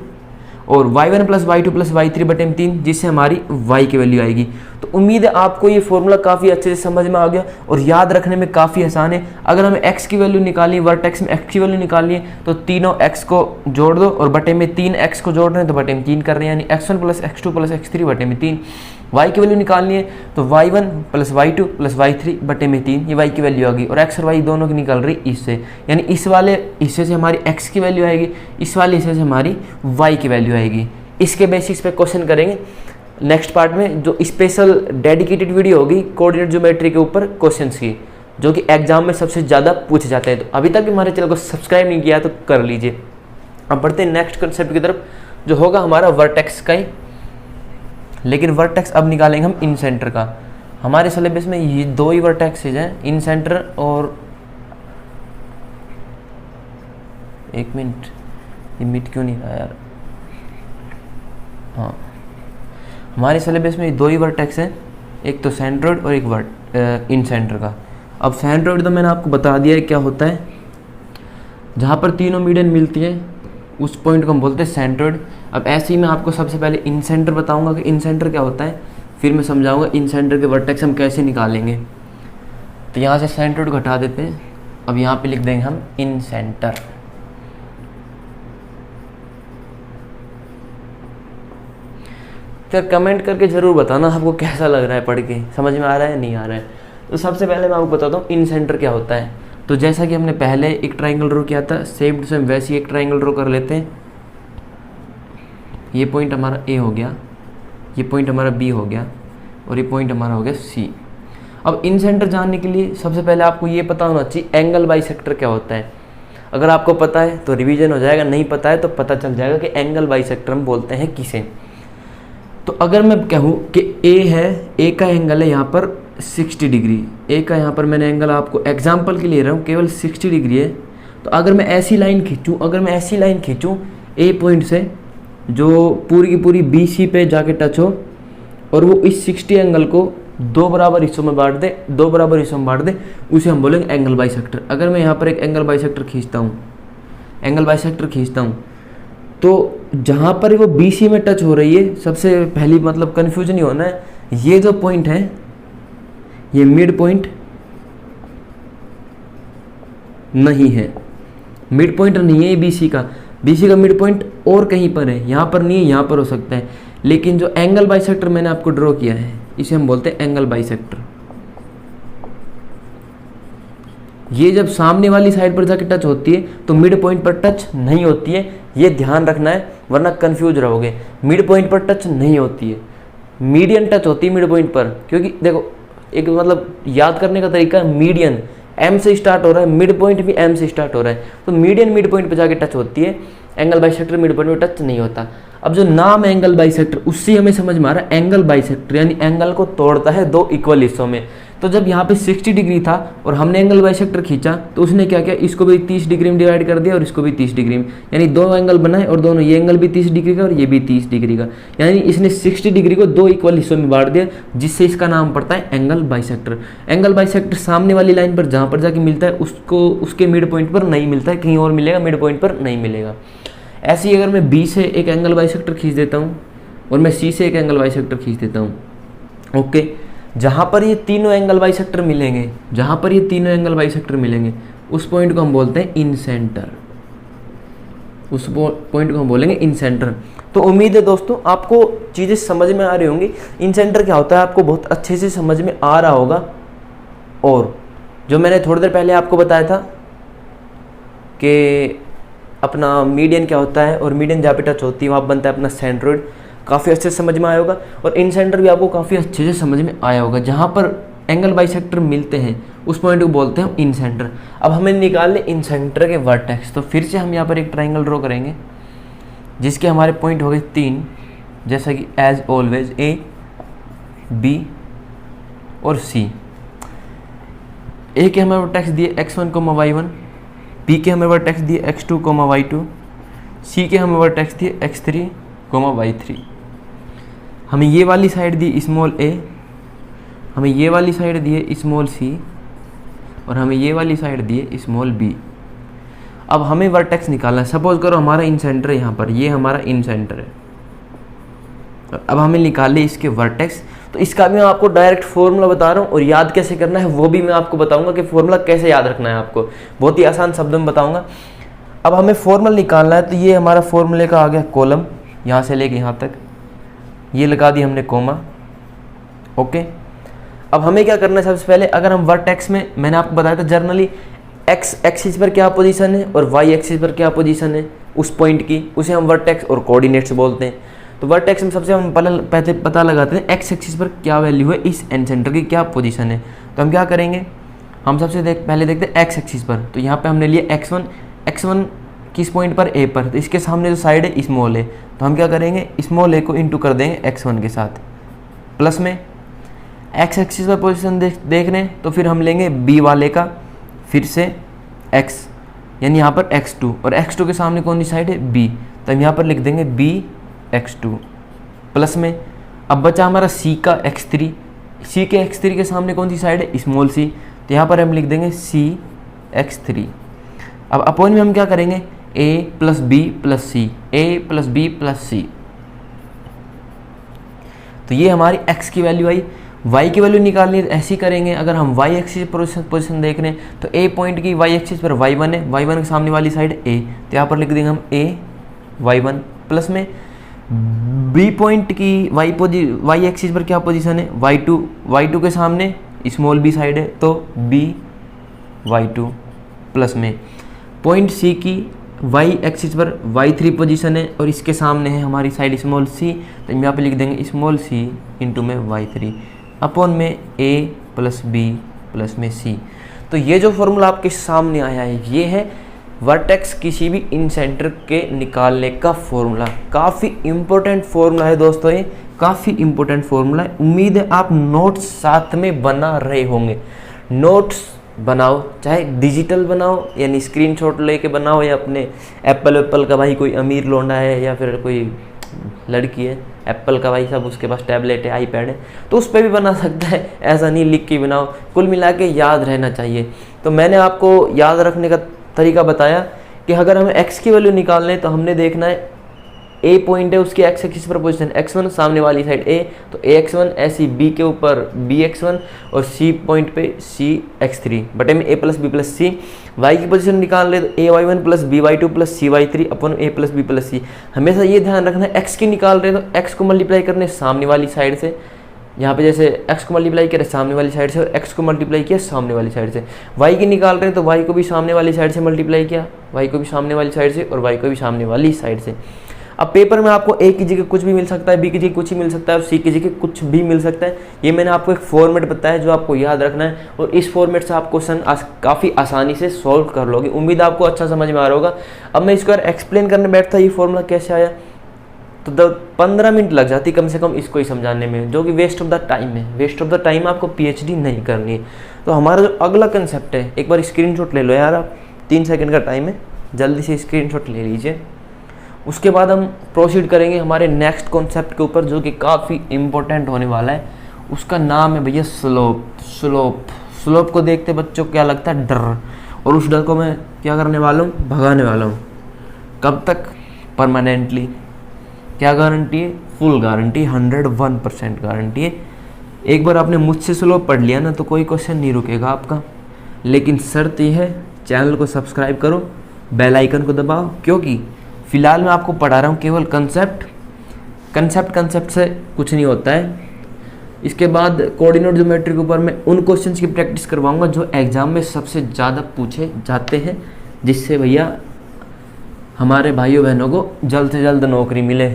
और y1 plus y2 plus y3 बटे में 3, जिससे हमारी y की वैल्यू आएगी। तो उम्मीद है आपको ये फॉर्मूला काफ़ी अच्छे से समझ में आ गया और याद रखने में काफ़ी आसान है। अगर हमें x की वैल्यू निकालनी है, वर्टेक्स में x की वैल्यू निकालनी है, तो तीनों x को जोड़ दो और बटे में 3x को जोड़ रहे हैं तो बटे में 3 कर रहे हैं, यानी x1 plus x2 plus x3 बटे में 3। y की वैल्यू निकालनी है तो y1 plus y2 plus y3 बटे में 3, ये y की वैल्यू आ गई, और x और y दोनों की निकल रही इससे, यानी इस वाले हिस्से से हमारी x की वैल्यू आएगी, इस वाले हिस्से से हमारी y की वैल्यू आएगी। इसके बेसिस पे क्वेश्चन करेंगे नेक्स्ट पार्ट में, जो स्पेशल डेडिकेटेड वीडियो होगी कोऑर्डिनेट ज्योमेट्री के ऊपर क्वेश्चंस की, जो कि एग्जाम में सबसे ज़्यादा पूछे जाते हैं। तो अभी तक हमारे चैनल को सब्सक्राइब नहीं किया तो कर लीजिए। अब बढ़ते हैं नेक्स्ट कंसेप्ट की तरफ, जो होगा हमारा वर्टेक्स का ही, लेकिन वर्टेक्स अब निकालेंगे हम इन सेंटर का। हमारे सिलेबस में ये 2 ही वर्टेक्सेज हैं, इन सेंटर और एक मिनट, ये मिट क्यों नहीं रहा यार, हाँ हमारे सिलेबस में 2 ही वर्टेक्स हैं, एक तो सेंट्रोइड और एक इन सेंटर का। अब सेंट्रोइड तो मैंने आपको बता दिया है क्या होता है, जहाँ पर तीनों मीडियन मिलती है उस पॉइंट को हम बोलते हैं सेंट्रोइड। अब ऐसे ही मैं आपको सबसे पहले इन सेंटर बताऊंगा कि इन सेंटर क्या होता है, फिर मैं समझाऊंगा इन सेंटर के वर्टेक्स हम कैसे निकालेंगे। तो यहाँ से सेंट्रोइड को हटा देते हैं, अब यहाँ पे लिख देंगे हम इन सेंटर। फिर कमेंट करके ज़रूर बताना आपको कैसा लग रहा है, पढ़ के समझ में आ रहा है नहीं आ रहा है। तो सबसे पहले मैं आपको बताता हूँ इन सेंटर क्या होता है। तो जैसा कि हमने पहले एक ट्राइंगल ड्रॉ किया था, सेम टू सेम वैसे ही एक ट्राइंगल ड्रॉ कर लेते हैं। ये पॉइंट हमारा ए हो गया, ये पॉइंट हमारा बी हो गया, और ये पॉइंट हमारा हो गया सी। अब इन सेंटर जानने के लिए सबसे पहले आपको ये पता होना चाहिए एंगल बाइसेक्टर क्या होता है। अगर आपको पता है तो रिवीजन हो जाएगा, नहीं पता है तो पता चल जाएगा कि एंगल बाइसेक्टर हम बोलते हैं किसे। तो अगर मैं कहूँ कि ए है, ए का एंगल है यहाँ पर 60 डिग्री, ए का यहाँ पर मैंने एंगल आपको एग्जाम्पल के लिए रहा हूँ केवल 60 डिग्री है। तो अगर मैं ऐसी लाइन खींचूँ, ए पॉइंट से जो पूरी की पूरी BC पे जाके टच हो, और वो इस 60 एंगल को 2 बराबर हिस्सों में बांट दे, उसे हम बोलेंगे एंगल बाइसेक्टर। अगर मैं यहाँ पर एक एंगल बाइसेक्टर खींचता हूँ, तो जहाँ पर वो BC में टच हो रही है, सबसे पहली मतलब कन्फ्यूजन नहीं होना है, ये जो पॉइंट है ये मिड पॉइंट नहीं है, मिड पॉइंट नहीं है ये BC का मिड पॉइंट और कहीं पर है, यहाँ पर नहीं है, यहाँ पर हो सकता है। लेकिन जो एंगल बाइसेक्टर मैंने आपको ड्रॉ किया है, इसे हम बोलते हैं एंगल बाइसेक्टर। ये जब सामने वाली साइड पर जाके टच होती है तो मिड पॉइंट पर टच नहीं होती है, ये ध्यान रखना है वरना कंफ्यूज रहोगे। मिड पॉइंट पर टच नहीं होती है, मीडियन टच होती है मिड पॉइंट पर, क्योंकि देखो एक मतलब याद करने का तरीका, मीडियन M से स्टार्ट हो रहा है, मिड पॉइंट भी M से स्टार्ट हो रहा है, तो मीडियन मिड पॉइंट पर जाके टच होती है, एंगल बाइसेक्टर मिड पॉइंट में टच नहीं होता। अब जो नाम है एंगल बाइसेक्टर, उससे हमें समझ में आ रहा है एंगल बाइसेक्टर यानी एंगल को तोड़ता है 2 इक्वल हिस्सों में। तो जब यहाँ पे 60 डिग्री था और हमने एंगल बाइसेक्टर खींचा तो उसने क्या किया, इसको भी 30 डिग्री में डिवाइड कर दिया और इसको भी 30 डिग्री में, यानी दो एंगल बनाए और दोनों, ये एंगल भी 30 डिग्री का और ये भी 30 डिग्री का, यानी इसने 60 डिग्री को दो इक्वल हिस्सों में बांट दिया, जिससे इसका नाम पड़ता है एंगल बाइसेक्टर। एंगल बाइसेक्टर सामने वाली लाइन पर जहाँ पर जाके मिलता है उसको उसके मिड पॉइंट पर नहीं मिलता है, कहीं और मिलेगा, मिड पॉइंट पर नहीं मिलेगा। ऐसे ही अगर मैं बी से एक एंगल बाइसेक्टर खींच देता हूँ और मैं सी से एक एंगल बाइसेक्टर खींच देता हूँ, ओके, जहाँ पर ये तीनों एंगल बाइसेक्टर मिलेंगे, जहाँ पर ये तीनों एंगल बाइसेक्टर मिलेंगे उस पॉइंट को हम बोलते हैं इन सेंटर, उस पॉइंट को हम बोलेंगे इन सेंटर। तो उम्मीद है दोस्तों आपको चीज़ें समझ में आ रही होंगी। इन सेंटर क्या होता है आपको बहुत अच्छे से समझ में आ रहा होगा। और जो मैंने थोड़ी देर पहले आपको बताया था कि अपना मीडियन क्या होता है और मीडियन जहाँ पे टच होती है वहाँ बनता है अपना सेंट्रोइड, काफ़ी अच्छे से समझ में आया होगा। और इन सेंटर भी आपको काफ़ी अच्छे से समझ में आया होगा। जहाँ पर एंगल बाइसेक्टर मिलते हैं उस पॉइंट को बोलते हैं इन सेंटर। अब हमें निकालने इन सेंटर के वर्टेक्स, तो फिर से हम यहाँ पर एक ट्राइंगल ड्रॉ करेंगे जिसके हमारे पॉइंट हो गए 3, जैसा कि एज ऑलवेज ए, बी और सी। ए के हमें वर्टेक्स दिए x1, y1, बी के हमें वर्टेक्स दिए x2, y2, सी के हमें वर्टेक्स दिए x3, y3। हमें ये वाली साइड दी स्मॉल ए, हमें ये वाली साइड दिए स्मॉल सी और हमें ये वाली साइड दिए स्मॉल बी। अब हमें वर्टेक्स निकालना है। सपोज करो हमारा इन सेंटर है यहाँ पर, ये हमारा इन सेंटर है। अब हमें निकाले इसके वर्टेक्स, तो इसका भी मैं आपको डायरेक्ट फॉर्मूला बता रहा हूँ और याद कैसे करना है वो भी मैं आपको बताऊंगा कि फॉर्मूला कैसे याद रखना है आपको, बहुत ही आसान शब्दों में बताऊंगा। अब हमें फॉर्मूला निकालना है, तो ये हमारा फॉर्मूले का आ गया कॉलम, यहाँ से लेके यहाँ तक, ये लगा दी हमने कोमा, ओके। अब हमें क्या करना है, सबसे पहले अगर हम वर्टेक्स में, मैंने आपको बताया था जनरली एक्स एक्सिस पर क्या पोजीशन है और वाई एक्सिस पर क्या पोजीशन है उस पॉइंट की, उसे हम वर्टेक्स और कोऑर्डिनेट्स बोलते हैं। तो वर्टेक्स में सबसे हम पहले पता लगाते हैं एक्स एक्सिस पर क्या वैल्यू है, इस एन सेंटर की क्या पोजीशन है। तो हम क्या करेंगे, हम सबसे पहले देखते हैं एक्स एक्सिस पर। तो यहाँ पे हमने लिया x1 किस पॉइंट पर, ए पर, तो इसके सामने जो साइड है स्मॉल है, तो हम क्या करेंगे स्मॉल ए को इंटू कर देंगे x1 के साथ, प्लस में एक्स एक्सिस पर पोजीशन देख रहे हैं तो फिर हम लेंगे बी वाले का फिर से x, यानी यहाँ पर x2 और x2 के सामने कौन सी साइड है b, तो हम यहाँ पर लिख देंगे b x2 प्लस में। अब बचा हमारा c का x3, c के x3 के सामने कौन सी साइड है स्मॉल c, तो यहाँ पर हम लिख देंगे c x3। अब अपॉन में हम क्या करेंगे a plus B plus C, a plus B plus C. तो ये हमारी x की वैल्यू आई। y की वैल्यू निकालनी है, ऐसे ही करेंगे। अगर हम y एक्सिस पोजीशन देख रहे हैं तो a पॉइंट की y एक्सिस पर y1 है, y1 के सामने वाली साइड a, तो यहाँ पर लिख देंगे हम a y1 प्लस में b पॉइंट की y एक्सिस पर क्या पोजीशन है y2 के सामने स्मॉल b साइड है तो b y2 प्लस में पॉइंट c की y एक्सिस पर y3 पोजीशन है और इसके सामने है हमारी साइड स्मॉल c, तो हम यहाँ पे लिख देंगे स्मॉल c इंटू में y3 अपॉन में a प्लस b प्लस में c। तो ये जो फॉर्मूला आपके सामने आया है ये है वर्टेक्स किसी भी इन सेंटर के निकालने का फॉर्मूला। काफ़ी इंपॉर्टेंट फॉर्मूला है दोस्तों, ये काफ़ी इंपॉर्टेंट फॉर्मूला है। उम्मीद है आप नोट्स साथ में बना रहे होंगे। नोट्स बनाओ, चाहे डिजिटल बनाओ यानी स्क्रीनशॉट लेके बनाओ, या अपने एप्पल का भाई कोई अमीर लौंडा है या फिर कोई लड़की है एप्पल का भाई सब उसके पास टैबलेट है आईपैड है तो उस पर भी बना सकता है, ऐसा नहीं लिख के बनाओ। कुल मिला के याद रहना चाहिए। तो मैंने आपको याद रखने का तरीका बताया कि अगर हमें x की वैल्यू निकालना है तो हमने देखना है a पॉइंट है उसकी x एक्सिस पर पोजीशन x1 सामने वाली साइड a, तो ax1 ऐसी b के ऊपर bx1 और c पॉइंट पे cx3 बटे में a plus B plus C. y की पोजीशन निकाल ले तो ay1 plus by2 plus cy3 अपन a plus B plus C. हमेशा ये ध्यान रखना है x की निकाल रहे तो x को मल्टीप्लाई करने सामने वाली साइड से, यहाँ पे जैसे x को मल्टीप्लाई किया सामने वाली साइड से और x को मल्टीप्लाई किया सामने वाली साइड से। y की निकाल रहे हैं तो y को भी सामने वाली साइड से मल्टीप्लाई किया, y को भी सामने वाली साइड से और y को भी सामने वाली साइड से। अब पेपर में आपको a की जगह कुछ भी मिल सकता है, b की जगह कुछ ही मिल सकता है और c की जगह कुछ भी मिल सकता है। ये मैंने आपको एक फॉर्मेट बताया जो आपको याद रखना है और इस फॉर्मेट से आप क्वेश्चन काफ़ी आसानी से सॉल्व कर लोगे। उम्मीद आपको अच्छा समझ में आ रहा होगा। अब मैं इसको एक्सप्लेन करने बैठता ये फॉर्मूला कैसे आया। तो 15 मिनट लग जाती कम से कम इसको ही समझाने में, जो कि वेस्ट ऑफ द टाइम है। वेस्ट ऑफ द टाइम, आपको पीएचडी नहीं करनी है। तो हमारा जो अगला कंसेप्ट है, एक बार स्क्रीनशॉट ले लो यार आप, 3 सेकंड का टाइम है, जल्दी से स्क्रीनशॉट ले लीजिए। उसके बाद हम प्रोसीड करेंगे हमारे नेक्स्ट कॉन्सेप्ट के ऊपर, जो कि काफ़ी इम्पोर्टेंट होने वाला है। उसका नाम है भैया स्लोप। स्लोप स्लोप को देखते बच्चों को क्या लगता है? डर। और उस डर को मैं क्या करने वाला हूँ? भगाने वाला हूँ। कब तक? परमानेंटली। क्या गारंटी है? फुल गारंटी, 101% गारंटी है। एक बार आपने मुझसे स्लोप पढ़ लिया ना तो कोई क्वेश्चन नहीं रुकेगा आपका। लेकिन शर्त यह है, चैनल को सब्सक्राइब करो, बेल आइकन को दबाओ, क्योंकि फ़िलहाल मैं आपको पढ़ा रहा हूँ केवल कंसेप्ट से कुछ नहीं होता है। इसके बाद कोऑर्डिनेट ज्योमेट्री के ऊपर मैं उन क्वेश्चंस की प्रैक्टिस करवाऊंगा जो एग्ज़ाम में सबसे ज़्यादा पूछे जाते हैं, जिससे भैया हमारे भाइयों बहनों को जल्द से जल्द नौकरी मिले,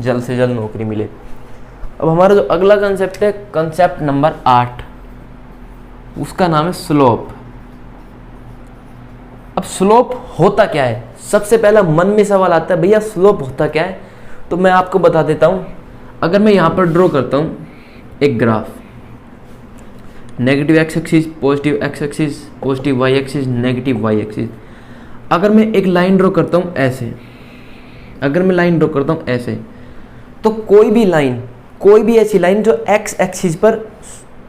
जल्द से जल्द नौकरी मिले। अब हमारा जो अगला कंसेप्ट है, कंसेप्ट नंबर 8, उसका नाम है स्लोप। अब स्लोप होता क्या है? सबसे पहला मन में सवाल आता है, भैया स्लोप होता क्या है? तो मैं आपको बता देता हूँ। अगर मैं यहाँ पर ड्रॉ करता हूँ एक graph, negative x axis, positive x axis, positive y axis, negative y axis. अगर मैं एक लाइन ड्रॉ करता हूँ ऐसे, अगर मैं लाइन ड्रॉ करता हूँ ऐसे, तो कोई भी ऐसी लाइन जो एक्स एक्सिस पर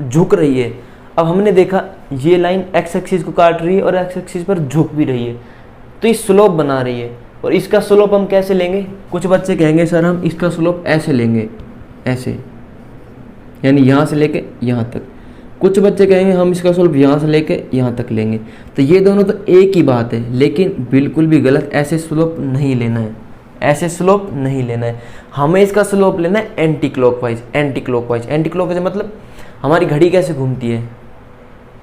झुक रही है। अब हमने देखा ये लाइन एक्स एक्सिस को काट रही है और एक्स एक्सिस पर झुक भी रही है, तो ये स्लोप बना रही है। और इसका स्लोप हम कैसे लेंगे? कुछ बच्चे कहेंगे सर हम इसका स्लोप ऐसे लेंगे, ऐसे, यानी यहाँ से लेके यहाँ तक। कुछ बच्चे कहेंगे हम इसका स्लोप यहाँ से लेके यहाँ तक लेंगे। तो ये दोनों तो एक ही बात है, लेकिन बिल्कुल भी गलत। ऐसे स्लोप नहीं लेना है, ऐसे स्लोप नहीं लेना है। हमें इसका स्लोप लेना है एंटी क्लॉकवाइज। एंटी क्लॉकवाइज मतलब हमारी घड़ी कैसे घूमती है?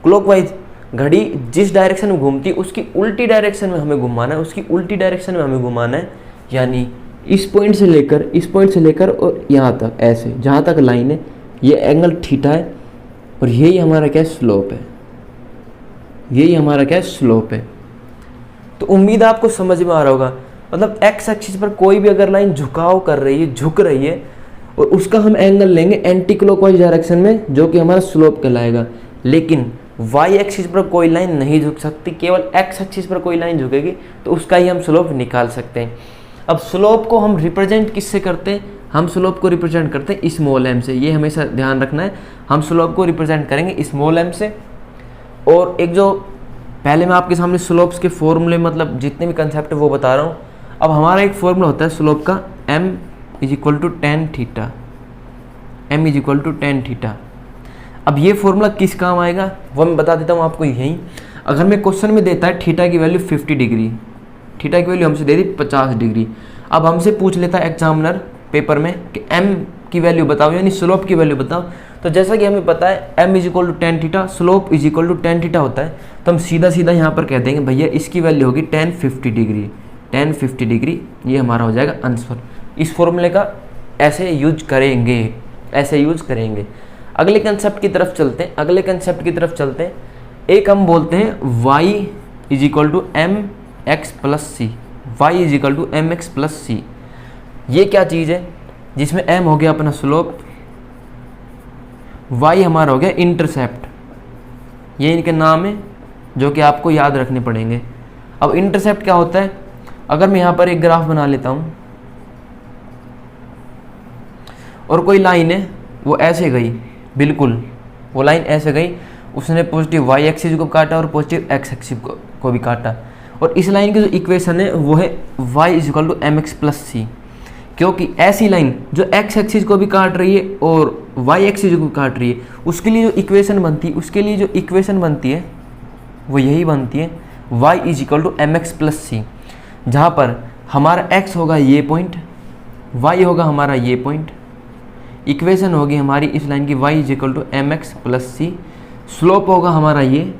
क्लॉकवाइज। घड़ी जिस डायरेक्शन में घूमती है उसकी उल्टी डायरेक्शन में हमें घुमाना है, उसकी उल्टी डायरेक्शन में हमें घुमाना है। यानी इस पॉइंट से लेकर और यहाँ तक, ऐसे जहाँ तक लाइन है, ये एंगल थीटा है। और यही हमारा क्या स्लोप है, यही हमारा क्या स्लोप है। तो उम्मीद आपको समझ में आ रहा होगा। मतलब एक्स एक्सिस पर कोई भी अगर लाइन झुकाव कर रही है, झुक रही है, और उसका हम एंगल लेंगे एंटी क्लॉकवाइज डायरेक्शन में, जो कि हमारा स्लोप कहलाएगा। लेकिन वाई एक्सिस पर कोई लाइन नहीं झुक सकती, केवल एक्स एक्सिस पर कोई लाइन झुकेगी, तो उसका ही हम स्लोप निकाल सकते हैं। अब स्लोप को हम रिप्रेजेंट किससे करते हैं? हम स्लोप को रिप्रेजेंट करते हैं स्मॉल एम से। ये हमेशा ध्यान रखना है, हम स्लोप को रिप्रेजेंट करेंगे स्मॉल एम से। और एक जो पहले मैं आपके सामने स्लोप्स के फॉर्मूले, मतलब जितने भी कंसेप्ट है वो बता रहा हूँ। अब हमारा एक फॉर्मूला होता है स्लोप का, m = tan theta, m = tan theta. अब ये फॉर्मूला किस काम आएगा वो मैं बता देता हूँ आपको यहीं। अगर मैं क्वेश्चन में देता है थीटा की वैल्यू 50 डिग्री, थीटा की वैल्यू हमसे दे दी 50 डिग्री। अब हमसे पूछ लेता है एग्जामिनर पेपर में कि m की वैल्यू बताओ, यानी स्लोप की वैल्यू बताओ। तो जैसा कि हमें पता है m = tan theta, slope = tan theta होता है, तो हम सीधा सीधा यहाँ पर कह देंगे भैया इसकी वैल्यू होगी tan 50 डिग्री। tan 50 डिग्री ये हमारा हो जाएगा आंसर। इस फॉर्मूले का ऐसे यूज करेंगे, ऐसे यूज करेंगे। अगले कंसेप्ट की तरफ चलते हैं। एक हम बोलते हैं y = mx + c, y = mx + c। ये क्या चीज़ है? जिसमें m हो गया अपना स्लोप, y हमारा हो गया इंटरसेप्ट। ये इनके नाम है जो कि आपको याद रखने पड़ेंगे। अब इंटरसेप्ट क्या होता है? अगर मैं यहाँ पर एक ग्राफ बना लेता हूँ और कोई लाइन है वो ऐसे गई, बिल्कुल वो लाइन ऐसे गई, उसने पॉजिटिव वाई एक्सिस को काटा और पॉजिटिव एक्स एक्सिस को भी काटा। और इस लाइन की जो इक्वेशन है वो है y = mx + c। क्योंकि ऐसी लाइन जो एक्स एक्सिस को भी काट रही है और वाई एक्सिस को काट रही है, उसके लिए जो इक्वेशन बनती है वो यही बनती है y = mx + c, जहाँ पर हमारा x होगा ये पॉइंट, y होगा हमारा ये पॉइंट। इक्वेशन होगी हमारी इस लाइन की y = mx + c, स्लोप होगा हमारा ये,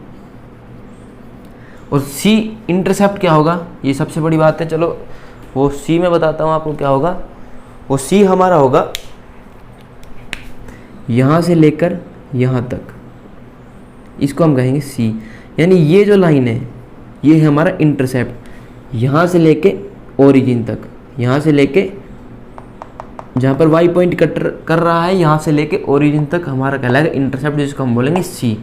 और c इंटरसेप्ट क्या होगा ये सबसे बड़ी बात है। चलो वो c में बताता हूँ आपको क्या होगा। वो c हमारा होगा यहाँ से लेकर यहाँ तक, इसको हम कहेंगे c। यानी ये जो लाइन है ये है हमारा इंटरसेप्ट, यहाँ से लेके ओरिजिन तक, यहाँ से लेके जहाँ पर y पॉइंट कट कर रहा है यहाँ से लेके ओरिजिन तक हमारा कहलाएगा इंटरसेप्ट, जिसको हम बोलेंगे c।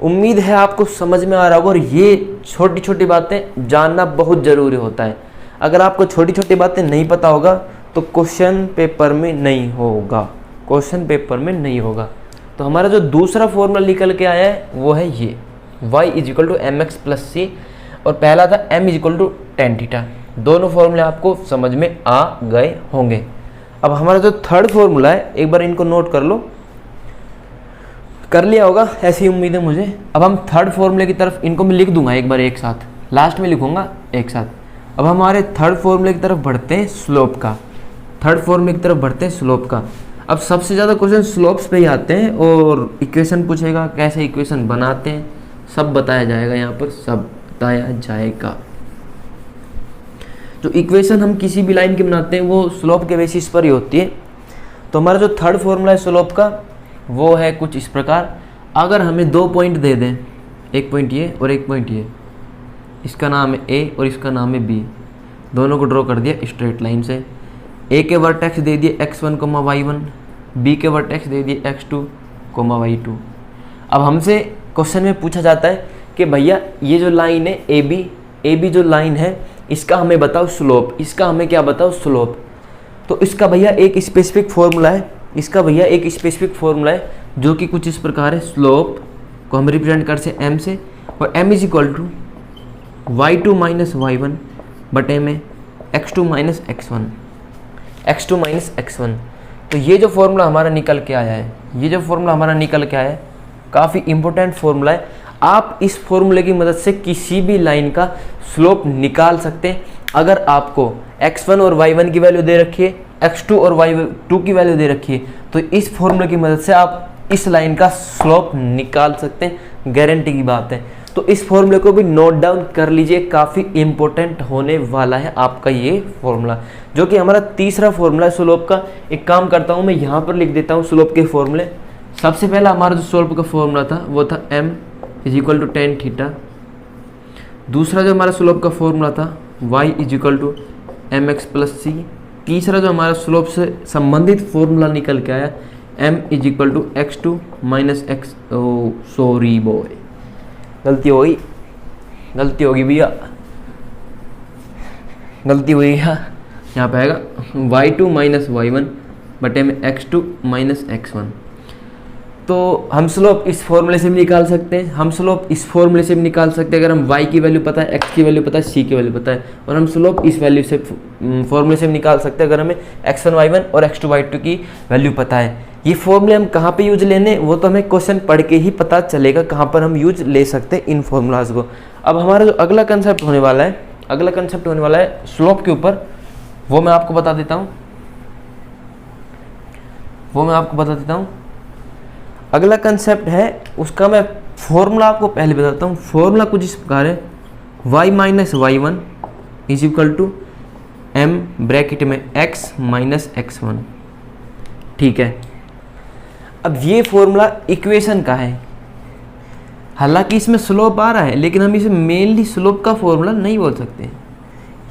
उम्मीद है आपको समझ में आ रहा होगा, और ये छोटी छोटी बातें जानना बहुत ज़रूरी होता है। अगर आपको छोटी छोटी बातें नहीं पता होगा तो क्वेश्चन पेपर में नहीं होगा, क्वेश्चन पेपर में नहीं होगा। तो हमारा जो दूसरा फॉर्मूला निकल के आया है वो है ये y = mx + c, और पहला था m = tan थीटा। दोनों फॉर्मूले आपको समझ में आ गए होंगे। अब हमारा जो थर्ड फॉर्मूला है, एक बार इनको नोट कर लो, कर लिया होगा ऐसी उम्मीद है मुझे। अब हम थर्ड फॉर्मूले की तरफ, इनको मैं लिख दूंगा एक बार एक साथ, लास्ट में लिखूंगा एक साथ। अब हमारे थर्ड फॉर्मूले की तरफ बढ़ते हैं स्लोप का, थर्ड फॉर्मूले की तरफ बढ़ते हैं स्लोप का। अब सबसे ज़्यादा क्वेश्चन स्लोप्स पे ही आते हैं, और इक्वेशन पूछेगा, कैसे इक्वेशन बनाते हैं सब बताया जाएगा, यहाँ पर सब बताया जाएगा। जो इक्वेशन हम किसी भी लाइन की बनाते हैं वो स्लोप के बेसिस पर ही होती है। तो हमारा जो थर्ड फॉर्मूला है स्लोप का वो है कुछ इस प्रकार। अगर हमें 2 पॉइंट दे दें, एक पॉइंट ये और एक पॉइंट ये, इसका नाम है ए और इसका नाम है बी, दोनों को ड्रॉ कर दिया स्ट्रेट लाइन से। ए के वर्टेक्स दे दिए x1, y1, बी के वर्टेक्स दे दिए x2, y2। अब हमसे क्वेश्चन में पूछा जाता है कि भैया ये जो लाइन है ए बी जो लाइन है इसका हमें बताओ स्लोप, इसका हमें क्या बताओ स्लोप। तो इसका भैया एक स्पेसिफिक फॉर्मूला है, इसका भैया एक स्पेसिफिक फॉर्मूला है जो कि कुछ इस प्रकार है। स्लोप को हम रिप्रेजेंट कर से m से, और m = y2 - y1 बटे में x2 - x1, x2 - x1। तो ये जो फॉर्मूला हमारा निकल के आया है, ये जो फॉर्मूला हमारा निकल के आया है काफ़ी इंपॉर्टेंट फॉर्मूला है। आप इस फॉर्मूले की मदद से किसी भी लाइन का स्लोप निकाल सकते हैं। अगर आपको x1 और y1 की वैल्यू दे रखी है, x2 और y2 की वैल्यू दे रखी है, तो इस फॉर्मूले की मदद से आप इस लाइन का स्लोप निकाल सकते हैं, गारंटी की बात है। तो इस फॉर्मूले को भी नोट डाउन कर लीजिए, काफ़ी इंपॉर्टेंट होने वाला है आपका ये फॉर्मूला, जो कि हमारा तीसरा फॉर्मूला है स्लोप का। एक काम करता हूँ, मैं यहाँ पर लिख देता हूँ स्लोप के फॉर्मूले। सबसे पहला हमारा जो स्लोप का फॉर्मूला था वो था m = tan थीटा। दूसरा जो हमारा स्लोप का फॉर्मूला था y = mx + c। तीसरा जो हमारा स्लोप से संबंधित फॉर्मूला निकल के आया m = x2 - x, sorry boy, गलती होगी भैया, गलती हुई है। यहाँ पे आएगा y2 - y1 बटे में x2 - x1। तो हम स्लोप इस फॉर्मूले से भी निकाल सकते हैं, हम स्लोप इस फॉर्मूले से भी निकाल सकते हैं। अगर हम y की वैल्यू पता है, x की वैल्यू पता है, c की वैल्यू पता है, और हम स्लोप इस वैल्यू से फॉर्मूले से भी निकाल सकते हैं अगर हमें x1 y1 और x2 y2 की वैल्यू पता है। ये फॉर्मूले हम कहाँ पे यूज लेने, वो तो हमें क्वेश्चन पढ़ के ही पता चलेगा कहाँ पर हम यूज ले सकते हैं इन फॉर्मूलाज को। अब हमारा जो अगला कंसेप्ट होने वाला है, अगला कंसेप्ट होने वाला है स्लोप के ऊपर, वो मैं आपको बता देता हूँ, अगला कंसेप्ट है उसका मैं फॉर्मूला आपको पहले बताता हूँ। फॉर्मूला कुछ इस प्रकार है, y - y1 = m ब्रैकेट में x - x1, ठीक है। अब ये फॉर्मूला इक्वेशन का है, हालांकि इसमें स्लोप आ रहा है, लेकिन हम इसे मेनली स्लोप का फॉर्मूला नहीं बोल सकते।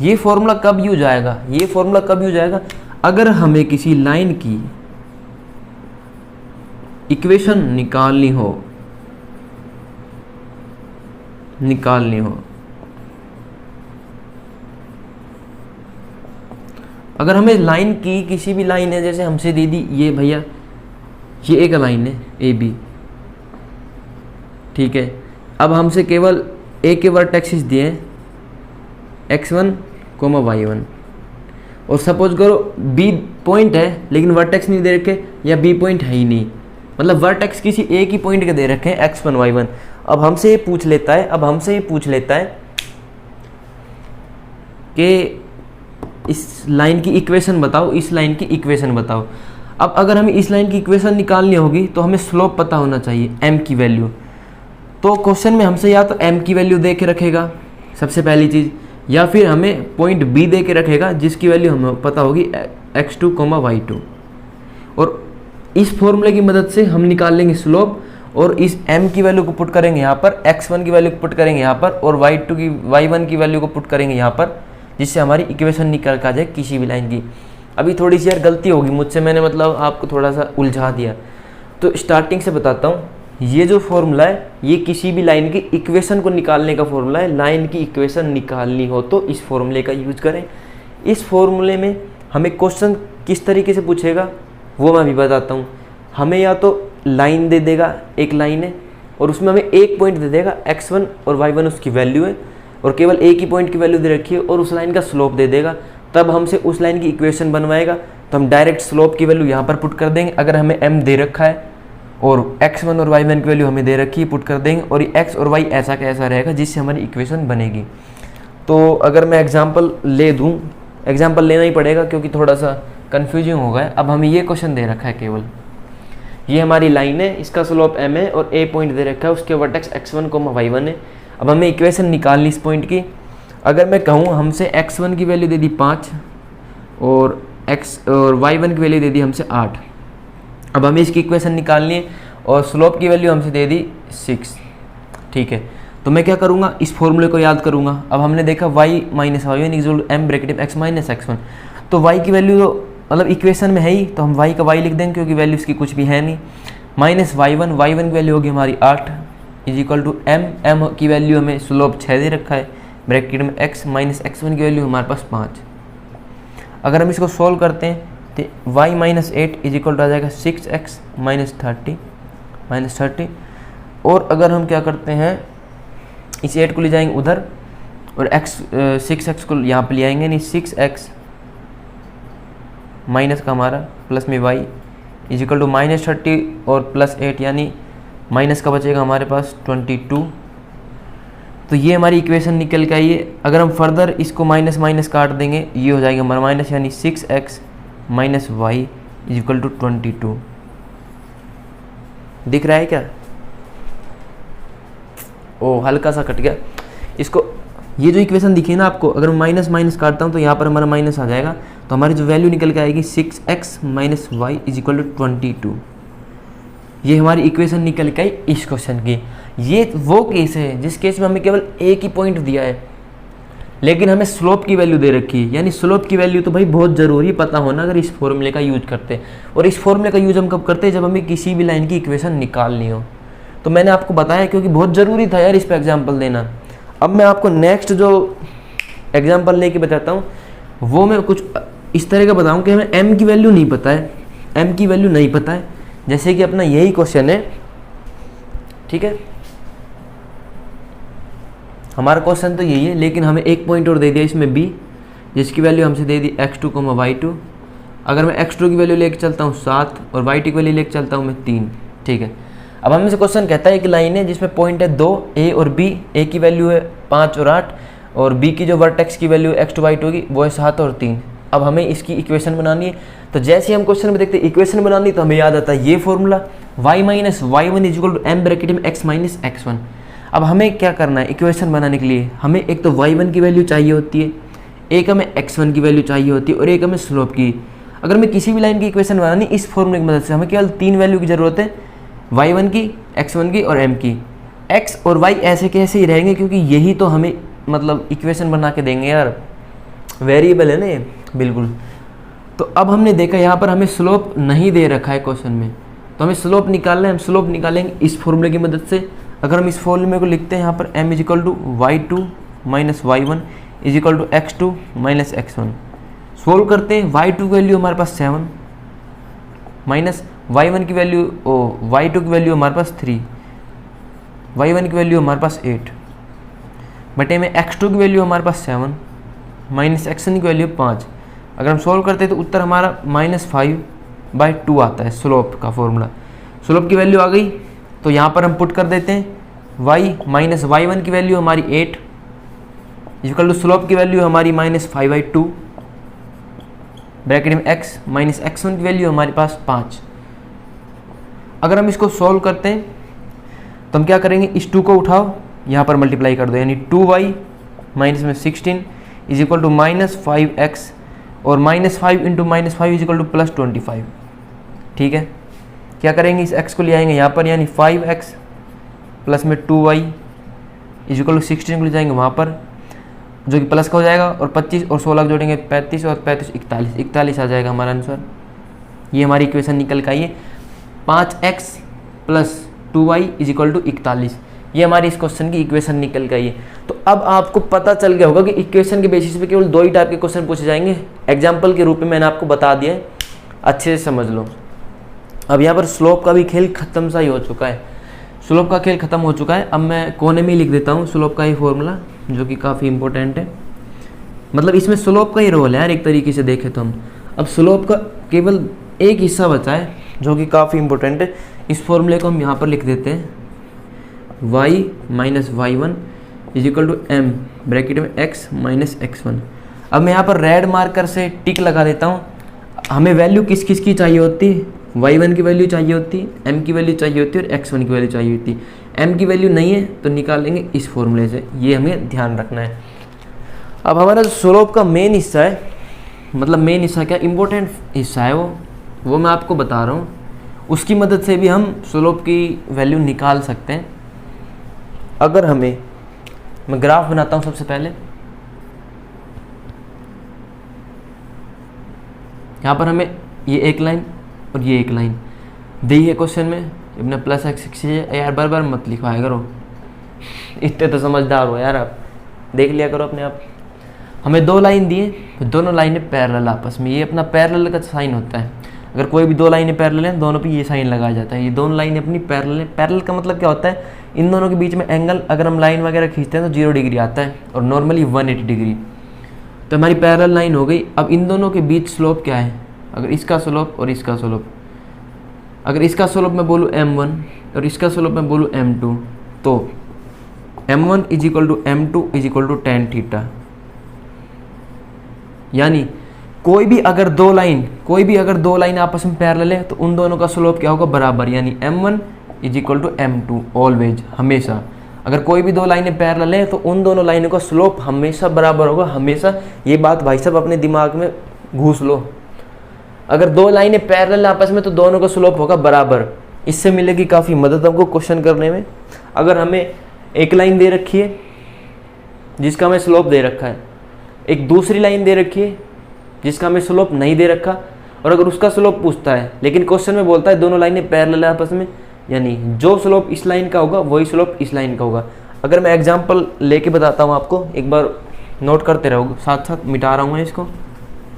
ये फॉर्मूला कब यूज आएगा, ये फॉर्मूला कब यूज आएगा, अगर हमें किसी लाइन की इक्वेशन निकालनी हो, अगर हमें लाइन की, किसी भी लाइन है, जैसे हमसे दे दी ये भैया, ये एक लाइन है ए बी, ठीक है। अब हमसे केवल ए के वर्टेक्सेस दिए x1, y1, और सपोज करो बी पॉइंट है लेकिन वर्टेक्स नहीं दे रखे, या बी पॉइंट है ही नहीं, मतलब वर्टेक्स किसी एक ही पॉइंट के दे रखे हैं x1 y1। अब हमसे ये पूछ लेता है कि इस लाइन की इक्वेशन बताओ, इस लाइन की इक्वेशन बताओ। अब अगर हमें इस लाइन की इक्वेशन निकालनी होगी तो हमें स्लोप पता होना चाहिए, m की वैल्यू। तो क्वेश्चन में हमसे या तो m की वैल्यू दे के रखेगा सबसे पहली चीज़, या फिर हमें पॉइंट b दे के रखेगा जिसकी वैल्यू हमें पता होगी x2, y2। और इस फॉर्मूले की मदद से हम निकाल लेंगे स्लोप, और इस m की वैल्यू को पुट करेंगे यहाँ पर, x1 की वैल्यू को पुट करेंगे यहाँ पर, और y1 की वैल्यू को पुट करेंगे यहाँ पर, जिससे हमारी इक्वेशन निकल के आ जाए किसी भी लाइन की। अभी थोड़ी सी यार गलती होगी मुझसे, मैंने मतलब आपको थोड़ा सा उलझा दिया। तो स्टार्टिंग से बताता हूँ, ये जो फॉर्मूला है ये किसी भी लाइन की इक्वेशन को निकालने का फॉर्मूला है। लाइन की इक्वेशन निकालनी हो तो इस फॉर्मूले का यूज करें। इस फॉर्मूले में हमें क्वेश्चन किस तरीके से पूछेगा वो मैं अभी बताता हूँ। हमें या तो लाइन दे देगा, एक लाइन है और उसमें हमें एक पॉइंट दे देगा, x1 और y1 उसकी वैल्यू है और केवल एक ही पॉइंट की वैल्यू दे रखी है और उस लाइन का स्लोप दे देगा। तब हमसे उस लाइन की इक्वेशन बनवाएगा तो हम डायरेक्ट स्लोप की वैल्यू यहाँ पर पुट कर देंगे। अगर हमें m दे रखा है और x1 और y1 की वैल्यू हमें दे रखी है, पुट कर देंगे और ये x और y ऐसा का ऐसा रहेगा जिससे हमारी इक्वेशन बनेगी। तो अगर मैं एग्जाम्पल ले दूँ, एग्जाम्पल लेना ही पड़ेगा क्योंकि थोड़ा सा कन्फ्यूजिंग हो गया। अब हमें ये क्वेश्चन दे रखा है, केवल ये हमारी लाइन है, इसका स्लोप m है और a पॉइंट दे रखा है, उसके वर्टेक्स x1, y1 है। अब हमें इक्वेशन निकालनी इस पॉइंट की। अगर मैं कहूँ हमसे x1 की वैल्यू दे दी 5 और y1 की वैल्यू दे दी हमसे 8। अब हमें इसकी इक्वेशन निकालनी है और स्लोप की वैल्यू हमसे दे दी 6। ठीक है, तो मैं क्या करूँगा, इस फॉर्मूले को याद करूँगा। अब हमने देखा y minus y1 equal m bracket में x माइनस x1, तो y की वैल्यू तो मतलब इक्वेशन में है ही, तो हम y का y लिख देंगे क्योंकि वैल्यू इसकी कुछ भी है नहीं। माइनस y1 की वैल्यू होगी हमारी 8 इज इक्वल टू m की वैल्यू हमें स्लोप 6 दे रखा है ब्रैकेट में x माइनस x1 की वैल्यू हमारे पास 5। अगर हम इसको सॉल्व करते हैं तो y minus 8 is equal to आ जाएगा 6x माइनस 30। और अगर हम क्या करते हैं, इस 8 को ले जाएंगे उधर और 6x को यहाँ पे ले आएंगे, नहीं 6x माइनस का हमारा प्लस में y is equal to minus 30 और प्लस 8 यानी माइनस का बचेगा हमारे पास 22। तो ये हमारी इक्वेशन निकल के आई है। अगर हम फर्दर इसको माइनस माइनस काट देंगे ये हो जाएगा हमारा माइनस, यानी 6x minus y is equal to 22। दिख रहा है क्या? ओ हल्का सा कट गया। इसको ये जो इक्वेशन दिखी ना आपको, अगर मैं माइनस माइनस काटता हूँ तो यहाँ पर हमारा माइनस आ जाएगा, तो हमारी जो वैल्यू निकल के आएगी 6x minus y is equal to 22। ये हमारी इक्वेशन निकल के आई इस क्वेश्चन की। ये वो केस है जिस केस में हमें केवल एक ही पॉइंट दिया है लेकिन हमें स्लोप की वैल्यू दे रखी है। यानी स्लोप की वैल्यू तो भाई बहुत ज़रूरी पता होना अगर इस फॉर्मूले का यूज करते हैं। और इस फॉर्मूले का यूज हम कब करते हैं, जब हमें किसी भी लाइन की इक्वेशन निकालनी हो। तो मैंने आपको बताया क्योंकि बहुत ज़रूरी था यार इस पर एग्जाम्पल देना। अब मैं आपको नेक्स्ट जो एग्जाम्पल लेके बताता हूँ वो मैं कुछ इस तरह का बताऊँ कि हमें m की वैल्यू नहीं पता है, m की वैल्यू नहीं पता है। जैसे कि अपना यही क्वेश्चन है, ठीक है, हमारा क्वेश्चन तो यही है लेकिन हमें एक पॉइंट और दे दिया इसमें b, जिसकी वैल्यू हमसे दे दी x2, y2। अगर मैं x2 की वैल्यू लेके चलता हूँ 7 और y2 की वैल्यू लेके चलता हूँ मैं 3। ठीक है, अब हमें से क्वेश्चन कहता है एक लाइन है जिसमें पॉइंट है 2 a और b, a की वैल्यू है 5 और 8 और b की जो वर्टेक्स की वैल्यू x2 y2 की वो है 7 और 3। अब हमें इसकी इक्वेशन बनानी है। तो जैसे ही हम क्वेश्चन में देखते हैं इक्वेशन बनानी तो हमें याद आता है ये formula y minus y1 is equal to m bracket में x माइनस x1। अब हमें क्या करना है इक्वेशन बनाने के लिए, हमें एक तो y1 की वैल्यू चाहिए होती है, एक हमें x1 की वैल्यू चाहिए होती है और एक हमें स्लोप की। अगर हमें किसी भी लाइन की इक्वेशन बनानी इस फॉर्मूले की मदद से हमें केवल 3 वैल्यू की ज़रूरत है, y1 की, x1 की और m की। x और y ऐसे के ऐसे ही रहेंगे क्योंकि यही तो हमें मतलब इक्वेशन बना के देंगे यार, वेरिएबल है ना ये बिल्कुल। तो अब हमने देखा यहाँ पर हमें स्लोप नहीं दे रखा है क्वेश्चन में, तो हमें स्लोप निकालना है। हम स्लोप निकालेंगे इस फॉर्मूले की मदद से। अगर हम इस फॉर्मूले को लिखते हैं यहाँ पर m is equal to y2 minus y1 is equal to x2 minus x1। Solve करते हैं, y2 की वैल्यू हमारे पास 7 माइनस y1 की वैल्यू y2 की वैल्यू हमारे पास 3, y1 की वैल्यू हमारे पास 8 बटे में x2 की वैल्यू हमारे पास 7 माइनस x1 की वैल्यू 5। अगर हम सॉल्व करते हैं तो उत्तर हमारा -5/2 आता है स्लोप का फॉर्मूला। स्लोप की वैल्यू आ गई तो यहाँ पर हम पुट कर देते हैं y माइनस y1 की वैल्यू हमारी 8 इक्वल टू स्लोप की वैल्यू हमारी -5/2 ब्रैकेट में x माइनस x1 की वैल्यू हमारे पास 5। अगर हम इसको सॉल्व करते हैं तो हम क्या करेंगे, इस 2 को उठाओ यहाँ पर मल्टीप्लाई कर दो, यानी 2y माइनस में 16 इज इक्वल टू -5x और -5 इंटू -5 इज इक्वल टू +25। ठीक है, क्या करेंगे इस x को ले आएंगे यहाँ पर, यानी 5x प्लस में 2y इज इक्वल टू 16 को ले जाएंगे वहाँ पर। जो कि प्लस का हो जाएगा, और 25 और 16 जोड़ेंगे 35 और 35 41, 41 आ जाएगा हमारा आंसर। ये हमारी इक्वेशन निकल के आई है 5x + 2y = 41। ये हमारी इस क्वेश्चन की इक्वेशन निकल के आई है। तो अब आपको पता चल गया होगा कि इक्वेशन के बेसिस पे केवल 2 ही टाइप के क्वेश्चन पूछे जाएंगे। एग्जाम्पल के रूप में मैंने आपको बता दिया है, अच्छे से समझ लो। अब यहाँ पर स्लोप का भी खेल खत्म सा ही हो चुका है, स्लोप का खेल खत्म हो चुका है। अब मैं कोने में ही लिख देता हूँ स्लोप का ही फॉर्मूला, जो कि काफ़ी इंपॉर्टेंट है। मतलब इसमें स्लोप का ही रोल है यार, एक तरीके से देखें तो हम। अब स्लोप का केवल एक हिस्सा बचा है जो कि काफ़ी इंपॉर्टेंट है। इस फॉर्मूले को हम यहाँ पर लिख देते हैं, y - y1 = m ब्रैकेट में x - x1। अब मैं यहाँ पर रेड मार्कर से टिक लगा देता हूँ। हमें वैल्यू किस किस की चाहिए होती है? y1 की वैल्यू चाहिए होती, m की वैल्यू चाहिए होती और x1 की वैल्यू चाहिए होती। m की वैल्यू नहीं है तो निकालेंगे इस फॉर्मूले से, ये हमें ध्यान रखना है। अब हमारा जो स्लोप का मेन हिस्सा है, मतलब मेन हिस्सा क्या, इम्पोर्टेंट हिस्सा है वो मैं आपको बता रहा हूँ। उसकी मदद से भी हम स्लोप की वैल्यू निकाल सकते हैं। अगर मैं ग्राफ बनाता हूँ सबसे पहले। यहाँ पर हमें ये एक लाइन और ये एक लाइन दी है क्वेश्चन में, अपने +x यार बार बार मत लिखवाया करो, इतने तो समझदार हो यार आप, देख लिया करो अपने आप। हमें 2 लाइन दिए, दोनों लाइनें पैरेलल आपस में, ये अपना पैरेलल का साइन होता है। अगर कोई भी 2 लाइनें पैरेलल हैं, दोनों पे ये साइन लगाया जाता है। ये दोनों लाइनें अपनी पैरेलल हैं। पैरेलल का मतलब क्या होता है? इन दोनों के बीच में एंगल अगर हम लाइन वगैरह खींचते हैं तो 0 डिग्री आता है और नॉर्मली 180 डिग्री। तो हमारी पैरेलल लाइन हो गई। अब इन दोनों के बीच स्लोप क्या है? अगर इसका स्लोप और इसका स्लोप, अगर इसका स्लोप मैं बोलूँ m1 और इसका स्लोप मैं बोलूँ m2, तो m1 = m2 = tan थीटा। यानी कोई भी अगर दो लाइन आपस में पैरेलल है तो उन दोनों का स्लोप क्या होगा? बराबर। यानी m1 = m2 ऑलवेज, हमेशा। अगर कोई भी 2 लाइनें पैरेलल है तो उन दोनों लाइनों का स्लोप हमेशा बराबर होगा, हमेशा। ये बात भाई साहब अपने दिमाग में घूस लो। अगर 2 लाइनें पैरेलल आपस में तो दोनों का स्लोप होगा बराबर। इससे मिलेगी काफ़ी मदद हमको क्वेश्चन करने में। अगर हमें एक लाइन दे रखी है जिसका हमें स्लोप दे रखा है, एक दूसरी लाइन दे रखी है जिसका हमें स्लोप नहीं दे रखा, और अगर उसका स्लोप पूछता है लेकिन क्वेश्चन में बोलता है दोनों लाइनें पैरेलल है आपस में, यानी जो स्लोप इस लाइन का होगा वही स्लोप इस लाइन का होगा। अगर मैं एग्जांपल लेके बताता हूँ आपको, एक बार नोट करते रहोगे, साथ साथ मिटा रहा हूँ मैं इसको।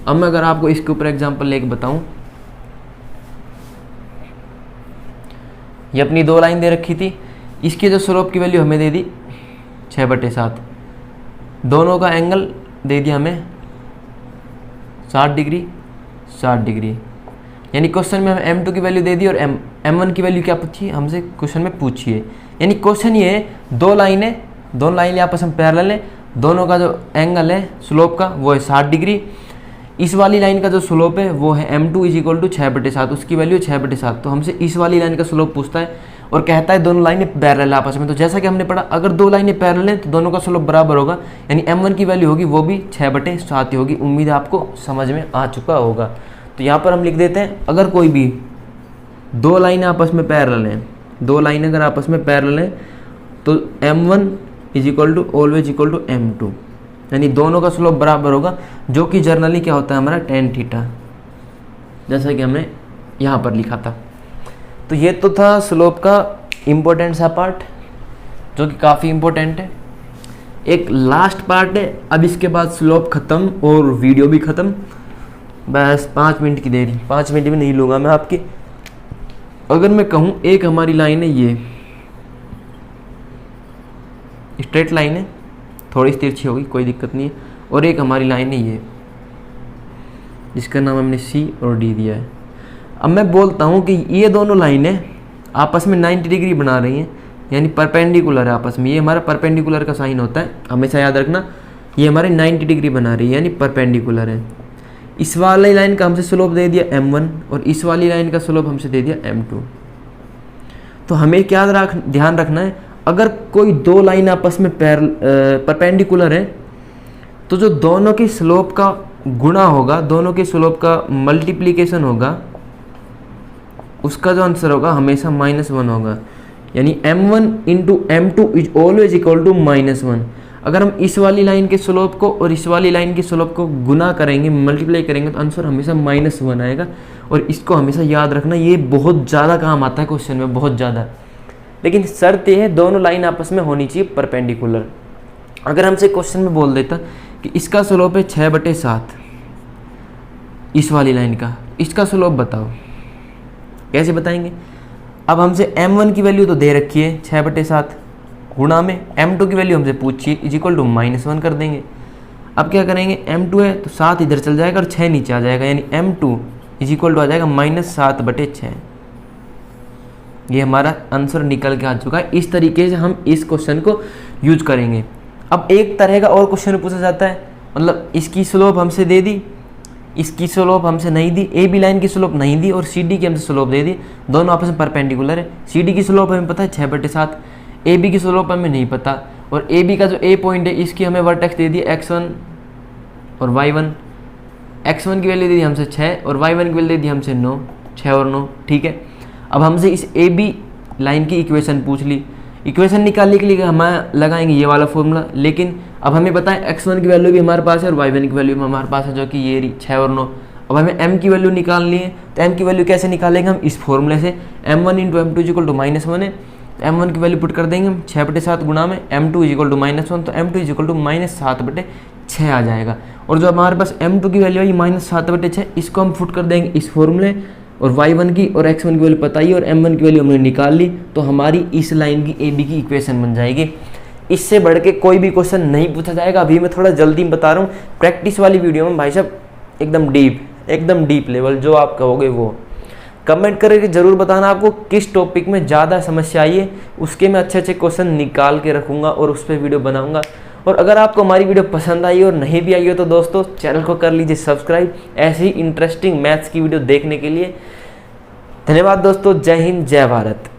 अब मैं अगर आपको इसके ऊपर एग्जांपल लेके बताऊँ, ये अपनी 2 लाइन दे रखी थी, इसकी जो स्लोप की वैल्यू हमें दे दी 6/7, दोनों का एंगल दे दिया हमें 60 डिग्री। यानी क्वेश्चन में हमें m2 की वैल्यू दे दी और m1 की वैल्यू क्या पूछी हमसे? क्वेश्चन में पूछी है। यानी क्वेश्चन ये है, 2 लाइनें आपस में पैरेलल है, दोनों का जो एंगल है स्लोप का वो है 60 डिग्री। इस वाली लाइन का जो स्लोप है वो है m2 = 6/7, उसकी वैल्यू 6/7। तो हमसे इस वाली लाइन का स्लोप पूछता है और कहता है दोनों लाइनें पैरेलल है आपस में। तो जैसा कि हमने पढ़ा, अगर 2 लाइनें पैरेलल हैं तो दोनों का स्लोप बराबर होगा, यानी m1 की वैल्यू होगी वो भी 6/7 ही होगी। उम्मीद है आपको समझ में आ चुका होगा। तो यहाँ पर हम लिख देते हैं, अगर कोई भी 2 लाइनें आपस में पैरेलल हैं, 2 लाइनें अगर आपस में पैरेलल हैं तो m1 ऑलवेज = m2, यानी दोनों का स्लोप बराबर होगा, जो कि जर्नली क्या होता है हमारा tan थीटा, जैसा कि हमने यहाँ पर लिखा था। तो ये तो था स्लोप का इम्पोर्टेंट सा पार्ट, जो कि काफ़ी इम्पोर्टेंट है। एक लास्ट पार्ट है, अब इसके बाद स्लोप ख़त्म और वीडियो भी ख़त्म। बस 5 मिनट की देरी, 5 मिनट भी नहीं लूँगा मैं आपकी। अगर मैं कहूँ एक हमारी लाइन है, ये स्ट्रेट लाइन है, थोड़ी सी तिरछी होगी, कोई दिक्कत नहीं है, और एक हमारी लाइन है ये, जिसका नाम हमने C और D दिया है। अब मैं बोलता हूँ कि ये दोनों लाइनें आपस में 90 डिग्री बना रही हैं, यानी परपेंडिकुलर है आपस में। ये हमारा परपेंडिकुलर का साइन होता है, हमेशा याद रखना। ये हमारे 90 डिग्री बना रही है, यानी परपेंडिकुलर है। इस वाली लाइन का हमसे स्लोप दे दिया m1 और इस वाली लाइन का स्लोप हमसे दे दिया m2। तो हमें क्या ध्यान रखना है, अगर कोई 2 लाइन आपस में परपेंडिकुलर है तो जो दोनों के स्लोप का गुणा होगा, दोनों के स्लोप का मल्टीप्लिकेशन होगा, उसका जो आंसर होगा हमेशा -1 होगा। यानी m1 × m2 इज ऑलवेज = -1। अगर हम इस वाली लाइन के स्लोप को और इस वाली लाइन के स्लोप को गुना करेंगे, मल्टीप्लाई करेंगे, तो आंसर हमेशा -1 आएगा। और इसको हमेशा याद रखना, ये बहुत ज़्यादा काम आता है क्वेश्चन में, बहुत ज़्यादा। लेकिन शर्त ये है दोनों लाइन आपस में होनी चाहिए परपेंडिकुलर। अगर हमसे क्वेश्चन में बोल देता कि इसका स्लोप है 6/7, इस वाली लाइन का, इसका स्लोप बताओ, कैसे बताएंगे? अब हमसे m1 की वैल्यू तो दे रखी है 6/7, गुणा में m2 की वैल्यू हमसे पूछिए इक्वल टू -1 कर देंगे। अब क्या करेंगे, m2 है तो 7 इधर चल जाएगा और 6 नीचे आ जाएगा, यानी m2 इक्वल टू आ जाएगा -7/6। ये हमारा आंसर निकल के आ चुका है। इस तरीके से हम इस क्वेश्चन को यूज करेंगे। अब एक तरह का और क्वेश्चन पूछा जाता है, मतलब इसकी स्लोप हमसे दे दी, इसकी स्लोप हमसे नहीं दी, ए बी लाइन की स्लोप नहीं दी और सी डी की हमसे स्लोप दे दी, दोनों आपस में परपेंडिकुलर है। सी डी की स्लोप हमें पता है 6/7, ए बी की स्लोप हमें नहीं पता, और ए बी का जो ए पॉइंट है इसकी हमें वर्टेक्स दे दी x1 और y1। x1 की वैल्यू दे दी हमसे 6 और y1 की वैल्यू दे दी हमसे 9, 6 और 9, ठीक है। अब हमसे इस ए बी लाइन की इक्वेशन पूछ ली, इक्वेशन निकालने के लिए हम लगाएंगे ये वाला फॉर्मूला, लेकिन अब हमें पता है x1 की वैल्यू भी हमारे पास है और y1 की वैल्यू भी हमारे पास है, जो कि ये 6 और 9। अब हमें m की वैल्यू निकालनी है, तो m की वैल्यू कैसे निकालेंगे हम? इस फॉर्मूले से, m1 × m2 इक्वल टू -1 है, तो m1 की वैल्यू पुट कर देंगे हम 6/7 गुणा में m2 इक्वल टू -1, तो m2 इक्वल टू -7/6 आ जाएगा। और जो हमारे पास m2 की वैल्यू आई -7/6, इसको हम पुट कर देंगे इस फॉर्मूले, और y1 की और x1 की वैल्यू पता ही और m1 की वैल्यू हमने निकाल ली, तो हमारी इस लाइन की ए बी की इक्वेशन बन जाएगी। इससे बढ़ के कोई भी क्वेश्चन नहीं पूछा जाएगा। अभी मैं थोड़ा जल्दी बता रहा हूँ, प्रैक्टिस वाली वीडियो में भाई साहब एकदम डीप लेवल जो आप कहोगे वो। कमेंट करके जरूर बताना आपको किस टॉपिक में ज़्यादा समस्या आई है, उसके मैं अच्छे क्वेश्चन निकाल के रखूँगा और उस पर वीडियो बनाऊँगा। और अगर आपको हमारी वीडियो पसंद आई और नहीं भी आई हो तो दोस्तों चैनल को कर लीजिए सब्सक्राइब, ऐसी इंटरेस्टिंग मैथ्स की वीडियो देखने के लिए। धन्यवाद दोस्तों, जय हिंद, जय भारत।